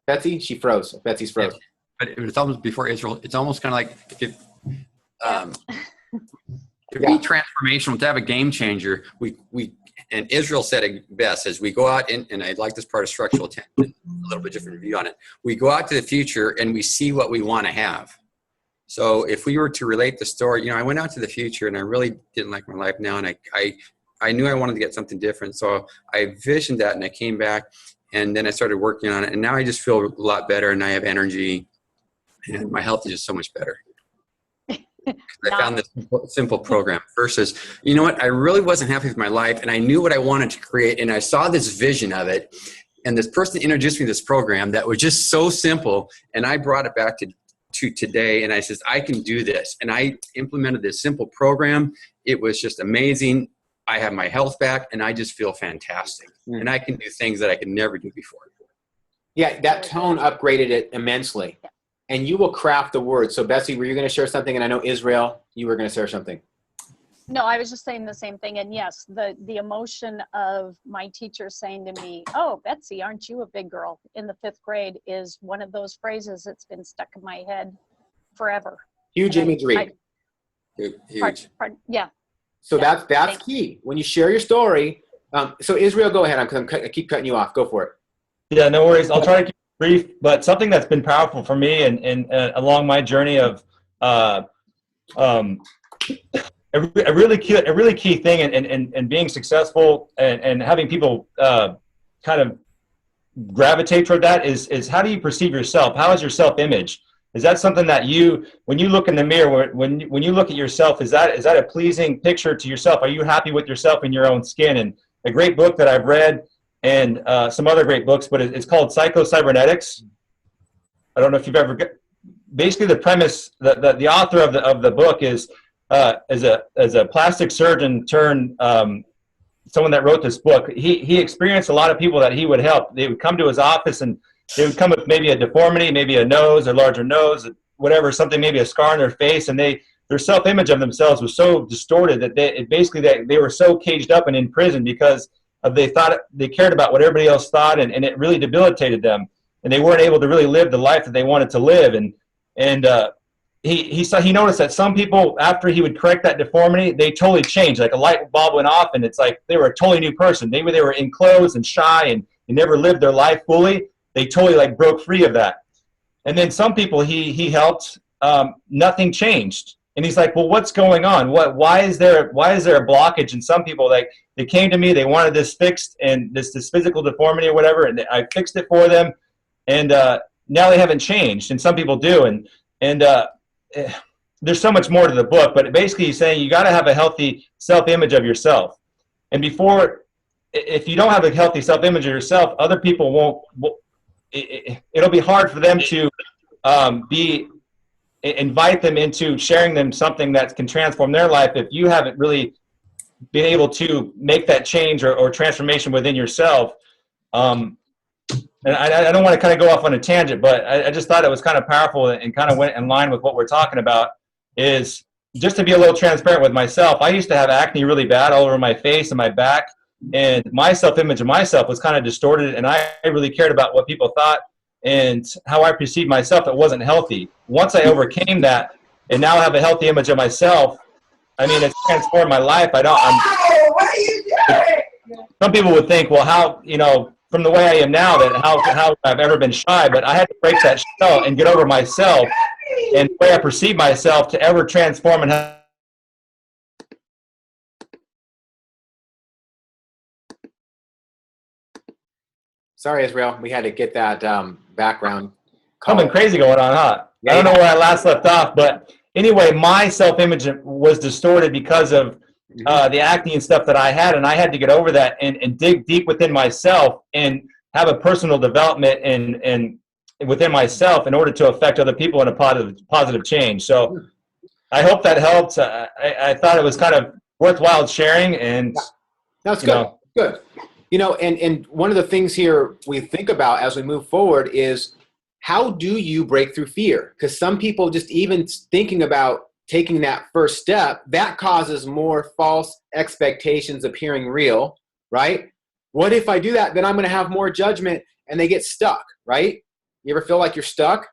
Speaker 4: Betsy? She froze. Betsy's froze.
Speaker 1: But it's almost before Israel. It's almost kind of like if to be transformational, to have a game changer, we and Israel said it best as we go out and I like this part of structural attention, a little bit different view on it. We go out to the future and we see what we want to have. So if we were to relate the story, I went out to the future and I really didn't like my life now, and I knew I wanted to get something different. So I visioned that and I came back and then I started working on it, and now I just feel a lot better and I have energy and my health is just so much better. I found this simple program versus, you know what, I really wasn't happy with my life and I knew what I wanted to create and I saw this vision of it, and this person introduced me to this program that was just so simple, and I brought it back to today, and I said, I can do this, and I implemented this simple program. It was just amazing. I have my health back and I just feel fantastic, and I can do things that I could never do before.
Speaker 4: Yeah, that tone upgraded it immensely. And you will craft the words. So Betsy, were you going to share something? And I know Israel, you were going to share something.
Speaker 14: No, I was just saying the same thing. And yes, the emotion of my teacher saying to me, "Oh, Betsy, aren't you a big girl?" in the 5th grade is one of those phrases that's been stuck in my head forever.
Speaker 4: Huge imagery.
Speaker 1: Huge.
Speaker 14: Yeah.
Speaker 4: So that's key. When you share your story. So Israel, go ahead. I keep cutting you off. Go for it.
Speaker 7: Yeah, no worries. I'll try to keep brief, but something that's been powerful for me and along my journey of a really key thing and being successful and having people kind of gravitate toward that is how do you perceive yourself? How is your self-image? Is that something that when you look in the mirror, when you look at yourself, is that a pleasing picture to yourself? Are you happy with yourself in your own skin? And a great book that I've read, and some other great books, but it's called Psycho-Cybernetics. I don't know if you've ever basically the premise, the author of the book is as a plastic surgeon turned someone that wrote this book. He experienced a lot of people that he would help. They would come to his office and they would come with maybe a deformity, maybe a nose, a larger nose, whatever, something, maybe a scar on their face, and their self-image of themselves was so distorted that they were so caged up and in prison because they thought they cared about what everybody else thought, and it really debilitated them, and they weren't able to really live the life that they wanted to live. And he noticed that some people, after he would correct that deformity, they totally changed. Like a light bulb went off, and it's like they were a totally new person. Maybe they were enclosed and shy and never lived their life fully. They totally broke free of that. And then some people he helped, nothing changed. And he's like, well, what's going on? Why is there a blockage? And some people, they came to me, they wanted this fixed, and this physical deformity or whatever, and I fixed it for them, and now they haven't changed. And some people do, and there's so much more to the book, but basically he's saying you got to have a healthy self-image of yourself. And if you don't have a healthy self-image of yourself, other people won't. It'll be hard for them to invite them into sharing them something that can transform their life if you haven't really been able to make that change or transformation within yourself. And I don't want to kind of go off on a tangent, but I just thought it was kind of powerful and kind of went in line with what we're talking about, is just to be a little transparent with myself. I used to have acne really bad all over my face and my back, and my self-image of myself was kind of distorted, and I really cared about what people thought and how I perceived myself that wasn't healthy. Once I overcame that and now have a healthy image of myself, I mean, it's transformed my life. What are you doing? Some people would think, well, how, from the way I am now, that how I've ever been shy, but I had to break that shell and get over myself and the way I perceive myself to ever transform and have.
Speaker 4: Sorry, Israel, we had to get that background.
Speaker 7: Something crazy going on, huh? I don't know where I last left off, but anyway, my self-image was distorted because of the acne and stuff that I had, and I had to get over that and dig deep within myself and have a personal development and within myself in order to affect other people in a positive change. So I hope that helped. I thought it was kind of worthwhile sharing, and
Speaker 4: That's good. Good. You know, and one of the things here we think about as we move forward is, how do you break through fear? Because some people just even thinking about taking that first step, that causes more false expectations appearing real, right? What if I do that? Then I'm going to have more judgment, and they get stuck, right? You ever feel like you're stuck?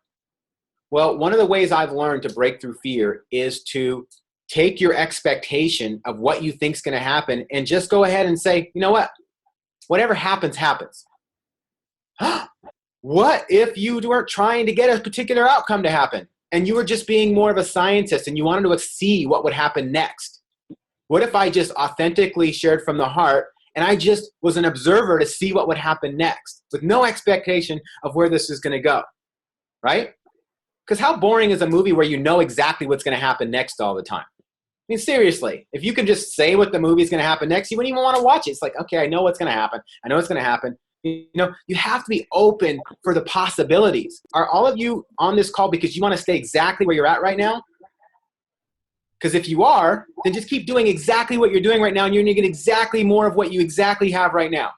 Speaker 4: Well, one of the ways I've learned to break through fear is to take your expectation of what you think is going to happen and just go ahead and say, you know what? Whatever happens, happens. What if you weren't trying to get a particular outcome to happen and you were just being more of a scientist and you wanted to see what would happen next? What if I just authentically shared from the heart and I just was an observer to see what would happen next with no expectation of where this is going to go, right? Because how boring is a movie where you know exactly what's going to happen next all the time? I mean, seriously, if you can just say what the movie's going to happen next, you wouldn't even want to watch it. It's like, okay, I know what's going to happen. I know what's going to happen. You know, you have to be open for the possibilities. Are all of you on this call because you want to stay exactly where you're at right now? Because if you are, then just keep doing exactly what you're doing right now, and you're going to get exactly more of what you exactly have right now.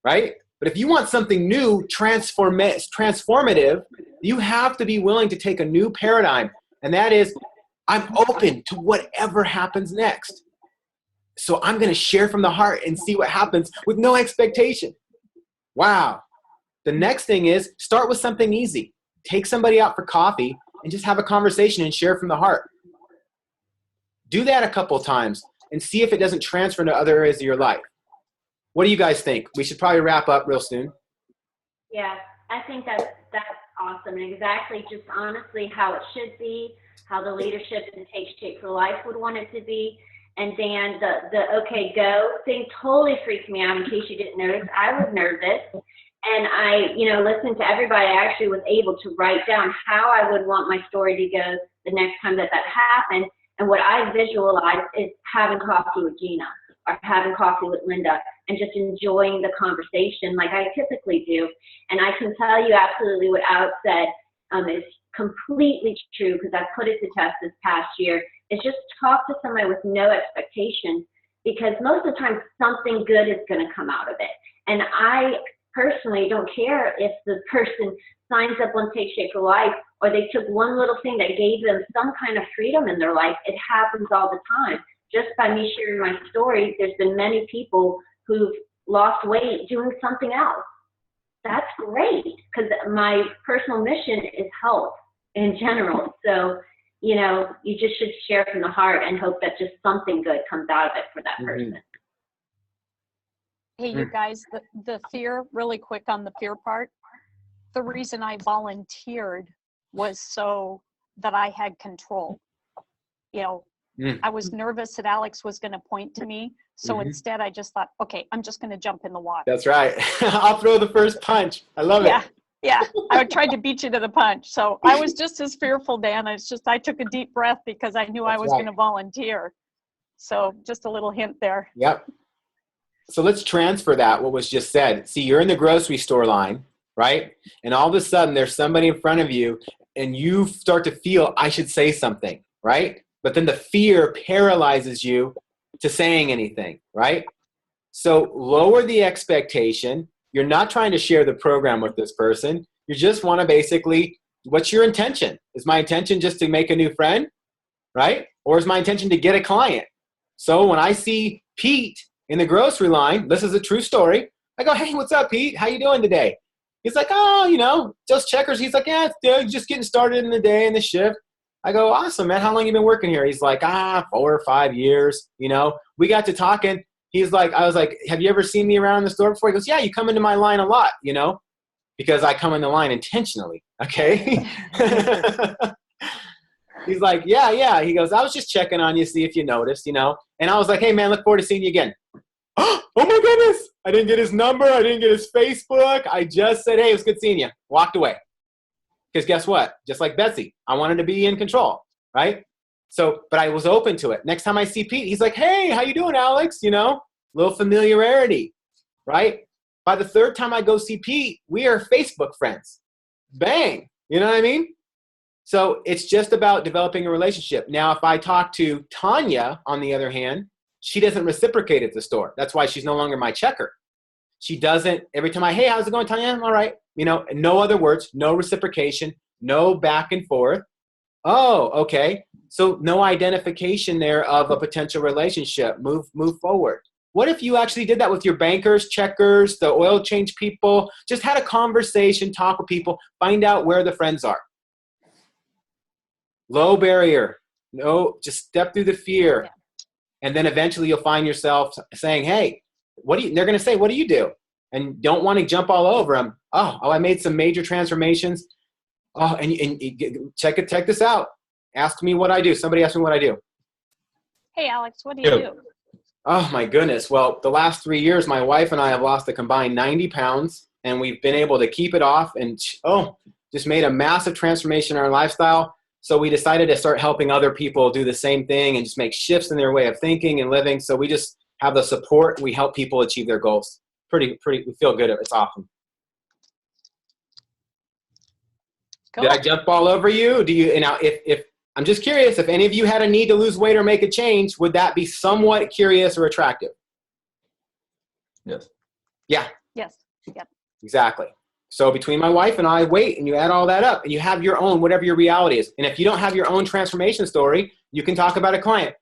Speaker 4: Right? But if you want something new, transformative, you have to be willing to take a new paradigm. And that is, I'm open to whatever happens next. So I'm going to share from the heart and see what happens with no expectation. Wow. The next thing is, start with something easy. Take somebody out for coffee and just have a conversation and share from the heart. Do that a couple of times and see if it doesn't transfer to other areas of your life. What do you guys think? We should probably wrap up real soon.
Speaker 6: Yeah, I think that's awesome, and exactly just honestly how it should be, how the leadership in Take Shape for Life would want it to be. And Dan, the okay, go thing totally freaked me out. In case you didn't notice, I was nervous. And I, listened to everybody. I actually was able to write down how I would want my story to go the next time that happened. And what I visualized is having coffee with Gina or having coffee with Linda and just enjoying the conversation like I typically do. And I can tell you absolutely what Alex said is completely true, because I put it to test this past year, is just talk to somebody with no expectation, because most of the time something good is going to come out of it. And I personally don't care if the person signs up on Take Shape for Life or they took one little thing that gave them some kind of freedom in their life. It happens all the time. Just by me sharing my story, there's been many people who've lost weight doing something else. That's great, because my personal mission is health in general. So, you just should share from the heart and hope that just something good comes out of it for that person.
Speaker 14: Hey, you guys, the fear, really quick on the fear part. The reason I volunteered was so that I had control. I was nervous that Alex was going to point to me. So instead I just thought, okay, I'm just going to jump in the water.
Speaker 4: That's right. I'll throw the first punch. I love it.
Speaker 14: Yeah. I tried to beat you to the punch. So I was just as fearful, Dan. It's just, I took a deep breath because I knew I was going to volunteer. So just a little hint there.
Speaker 4: Yep. So let's transfer that, what was just said. See, you're in the grocery store line, right? And all of a sudden there's somebody in front of you and you start to feel, I should say something, right? But then the fear paralyzes you to saying anything, right? So lower the expectation. You're not trying to share the program with this person. You just want to basically, what's your intention? Is my intention just to make a new friend, right? Or is my intention to get a client? So when I see Pete in the grocery line, this is a true story, I go, hey, what's up, Pete? How you doing today? He's like, oh, just checkers. He's like, yeah, just getting started in the day and the shift. I go, awesome, man. How long you been working here? He's like, 4 or 5 years. We got to talking. He's like, I was like, have you ever seen me around in the store before? He goes, yeah, you come into my line a lot, because I come in the line intentionally. Okay. He's like, yeah. He goes, I was just checking on you, see if you noticed, And I was like, hey, man, look forward to seeing you again. Oh my goodness. I didn't get his number. I didn't get his Facebook. I just said, hey, it was good seeing you. Walked away. Because guess what? Just like Betsy, I wanted to be in control, right? So, but I was open to it. Next time I see Pete, he's like, hey, how you doing, Alex? Little familiarity, right? By the third time I go see Pete, we are Facebook friends. Bang. You know what I mean? So it's just about developing a relationship. Now, if I talk to Tanya, on the other hand, She doesn't reciprocate at the store. That's why she's no longer my checker. She doesn't, every time hey, how's it going? Tell you, I'm all right. You know, no other words, no reciprocation, no back and forth. Oh, okay. So no identification there of a potential relationship. Move forward. What if you actually did that with your bankers, checkers, the oil change people, just had a conversation, talk with people, find out where the friends are. Low barrier. No, just step through the fear. And then eventually you'll find yourself saying, hey, they're going to say, what do you do? And don't want to jump all over them. Oh, I made some major transformations. Oh, and check this out. Ask me what I do. Somebody asked me what I do.
Speaker 14: Hey, Alex, what do you do?
Speaker 4: Oh, my goodness. Well, the last 3 years, my wife and I have lost a combined 90 pounds, and we've been able to keep it off and, just made a massive transformation in our lifestyle. So we decided to start helping other people do the same thing and just make shifts in their way of thinking and living. So we just have the support. We help people achieve their goals. We feel good. It's awesome. Cool. Did I jump all over you? Now, if I'm just curious, if any of you had a need to lose weight or make a change, would that be somewhat curious or attractive?
Speaker 7: Yes.
Speaker 4: Yeah.
Speaker 14: Yes. Yep.
Speaker 4: Exactly. So between my wife and I, weight, and you add all that up, and you have your own, whatever your reality is. And if you don't have your own transformation story, you can talk about a client.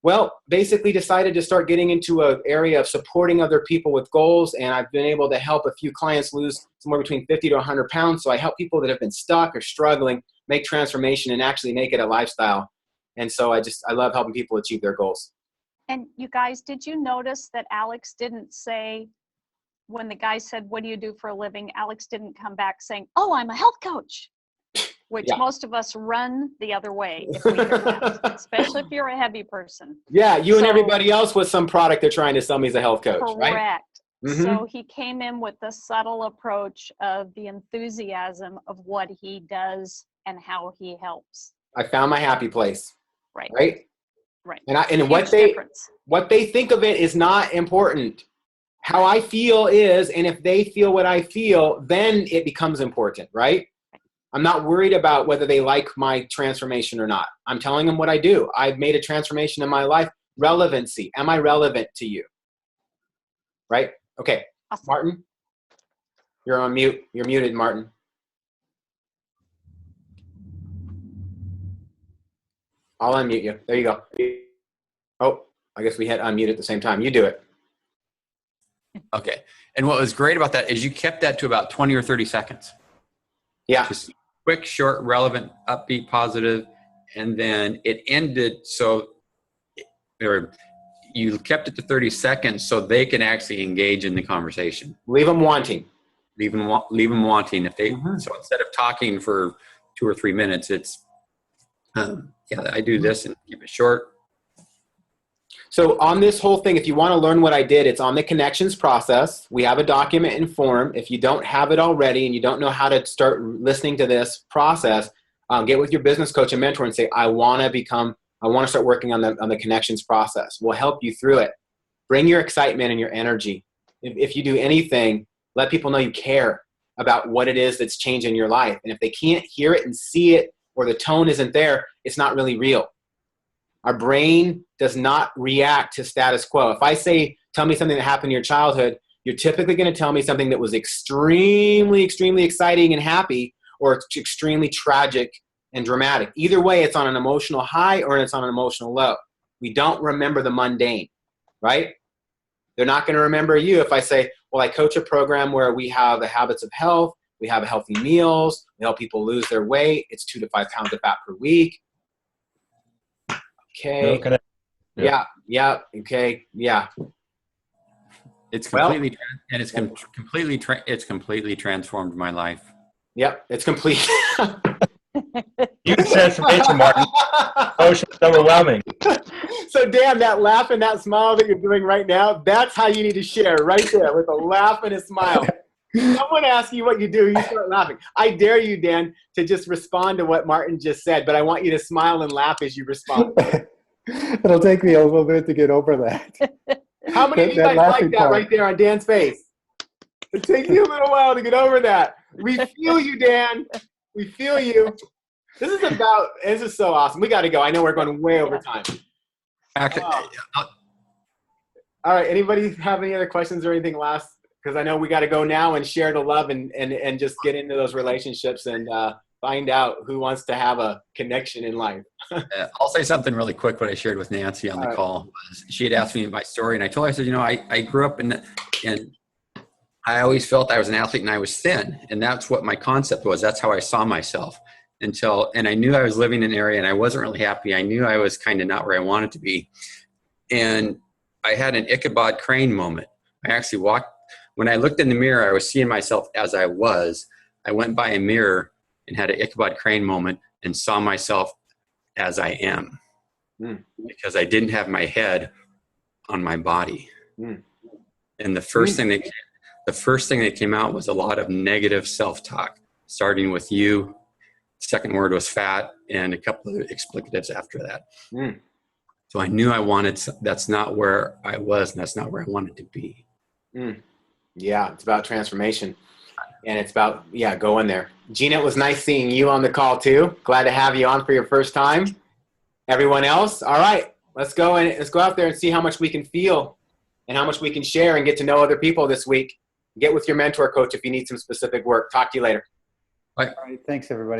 Speaker 4: Well, basically decided to start getting into an area of supporting other people with goals, and I've been able to help a few clients lose somewhere between 50 to 100 pounds. So I help people that have been stuck or struggling make transformation and actually make it a lifestyle. And so I love helping people achieve their goals.
Speaker 14: And you guys, did you notice that Alex didn't say, when the guy said, what do you do for a living? Alex didn't come back saying, oh, I'm a health coach, which most of us run the other way if we hear that, especially if you're a heavy person.
Speaker 4: Yeah, and everybody else with some product they're trying to sell me as a health coach, right?
Speaker 14: Correct. Mm-hmm. So he came in with the subtle approach of the enthusiasm of what he does and how he helps.
Speaker 4: I found my happy place.
Speaker 14: Right.
Speaker 4: Right?
Speaker 14: Right.
Speaker 4: And what they think of it is not important. How I feel is, and if they feel what I feel, then it becomes important, right? I'm not worried about whether they like my transformation or not. I'm telling them what I do. I've made a transformation in my life. Relevancy. Am I relevant to you? Right? Okay. Awesome. Martin, you're on mute. You're muted, Martin. I'll unmute you. There you go. Oh, I guess we had unmute at the same time. You do it.
Speaker 1: Okay. And what was great about that is you kept that to about 20 or 30 seconds.
Speaker 4: Yeah.
Speaker 1: Just quick, short, relevant, upbeat, positive, and then it ended you kept it to 30 seconds so they can actually engage in the conversation.
Speaker 4: Leave them wanting.
Speaker 1: Leave them wanting. If they So instead of talking for 2 or 3 minutes, it's I do this and keep it short.
Speaker 4: So on this whole thing, if you want to learn what I did, it's on the connections process. We have a document and form. If you don't have it already and you don't know how to start listening to this process, get with your business coach and mentor and say, I want to start working on the connections process. We'll help you through it. Bring your excitement and your energy. If you do anything, let people know you care about what it is that's changing your life. And if they can't hear it and see it, or the tone isn't there, it's not really real. Our brain does not react to status quo. If I say, tell me something that happened in your childhood, you're typically going to tell me something that was extremely, extremely exciting and happy, or extremely tragic and dramatic. Either way, it's on an emotional high or it's on an emotional low. We don't remember the mundane, right? They're not going to remember you if I say, well, I coach a program where we have the habits of health, we have healthy meals, we help people lose their weight. It's 2 to 5 pounds of fat per week. Okay. Yeah. Okay. Yeah.
Speaker 1: It's completely it's completely transformed my life.
Speaker 4: Yep. It's complete.
Speaker 7: Huge transformation, Martin. Emotions overwhelming.
Speaker 4: So Dan, that laugh and that smile that you're doing right now, that's how you need to share right there with a laugh and a smile. Someone asks you what you do, you start laughing. I dare you, Dan, to just respond to what Martin just said, but I want you to smile and laugh as you respond.
Speaker 15: It'll take me a little bit to get over that.
Speaker 4: How many of you guys like that right there on Dan's face? It takes you a little while to get over that. We feel you, Dan. We feel you. This is so awesome. We got to go. I know we're going way over time.
Speaker 1: Actually,
Speaker 4: All right. Anybody have any other questions or anything last? Because I know we got to go now and share the love and just get into those relationships and find out who wants to have a connection in life.
Speaker 1: I'll say something really quick. What I shared with Nancy on the call was she had asked me my story, and I told her, I said, I grew up and I always felt I was an athlete and I was thin, and that's what my concept was. That's how I saw myself and I knew I was living in an area and I wasn't really happy. I knew I was kind of not where I wanted to be. And I had an Ichabod Crane moment. I actually when I looked in the mirror, I was seeing myself as I was. I went by a mirror and had an Ichabod Crane moment and saw myself as I am because I didn't have my head on my body. And the first thing that came out was a lot of negative self-talk, starting with you. Second word was fat, and a couple of explicatives after that. So I knew that's not where I was, and that's not where I wanted to be.
Speaker 4: Yeah, it's about transformation. And it's about, going there. Gina, it was nice seeing you on the call too. Glad to have you on for your first time. Everyone else, all right, let's go out there and see how much we can feel and how much we can share and get to know other people this week. Get with your mentor coach if you need some specific work. Talk to you later.
Speaker 1: Bye.
Speaker 15: All right, thanks everybody.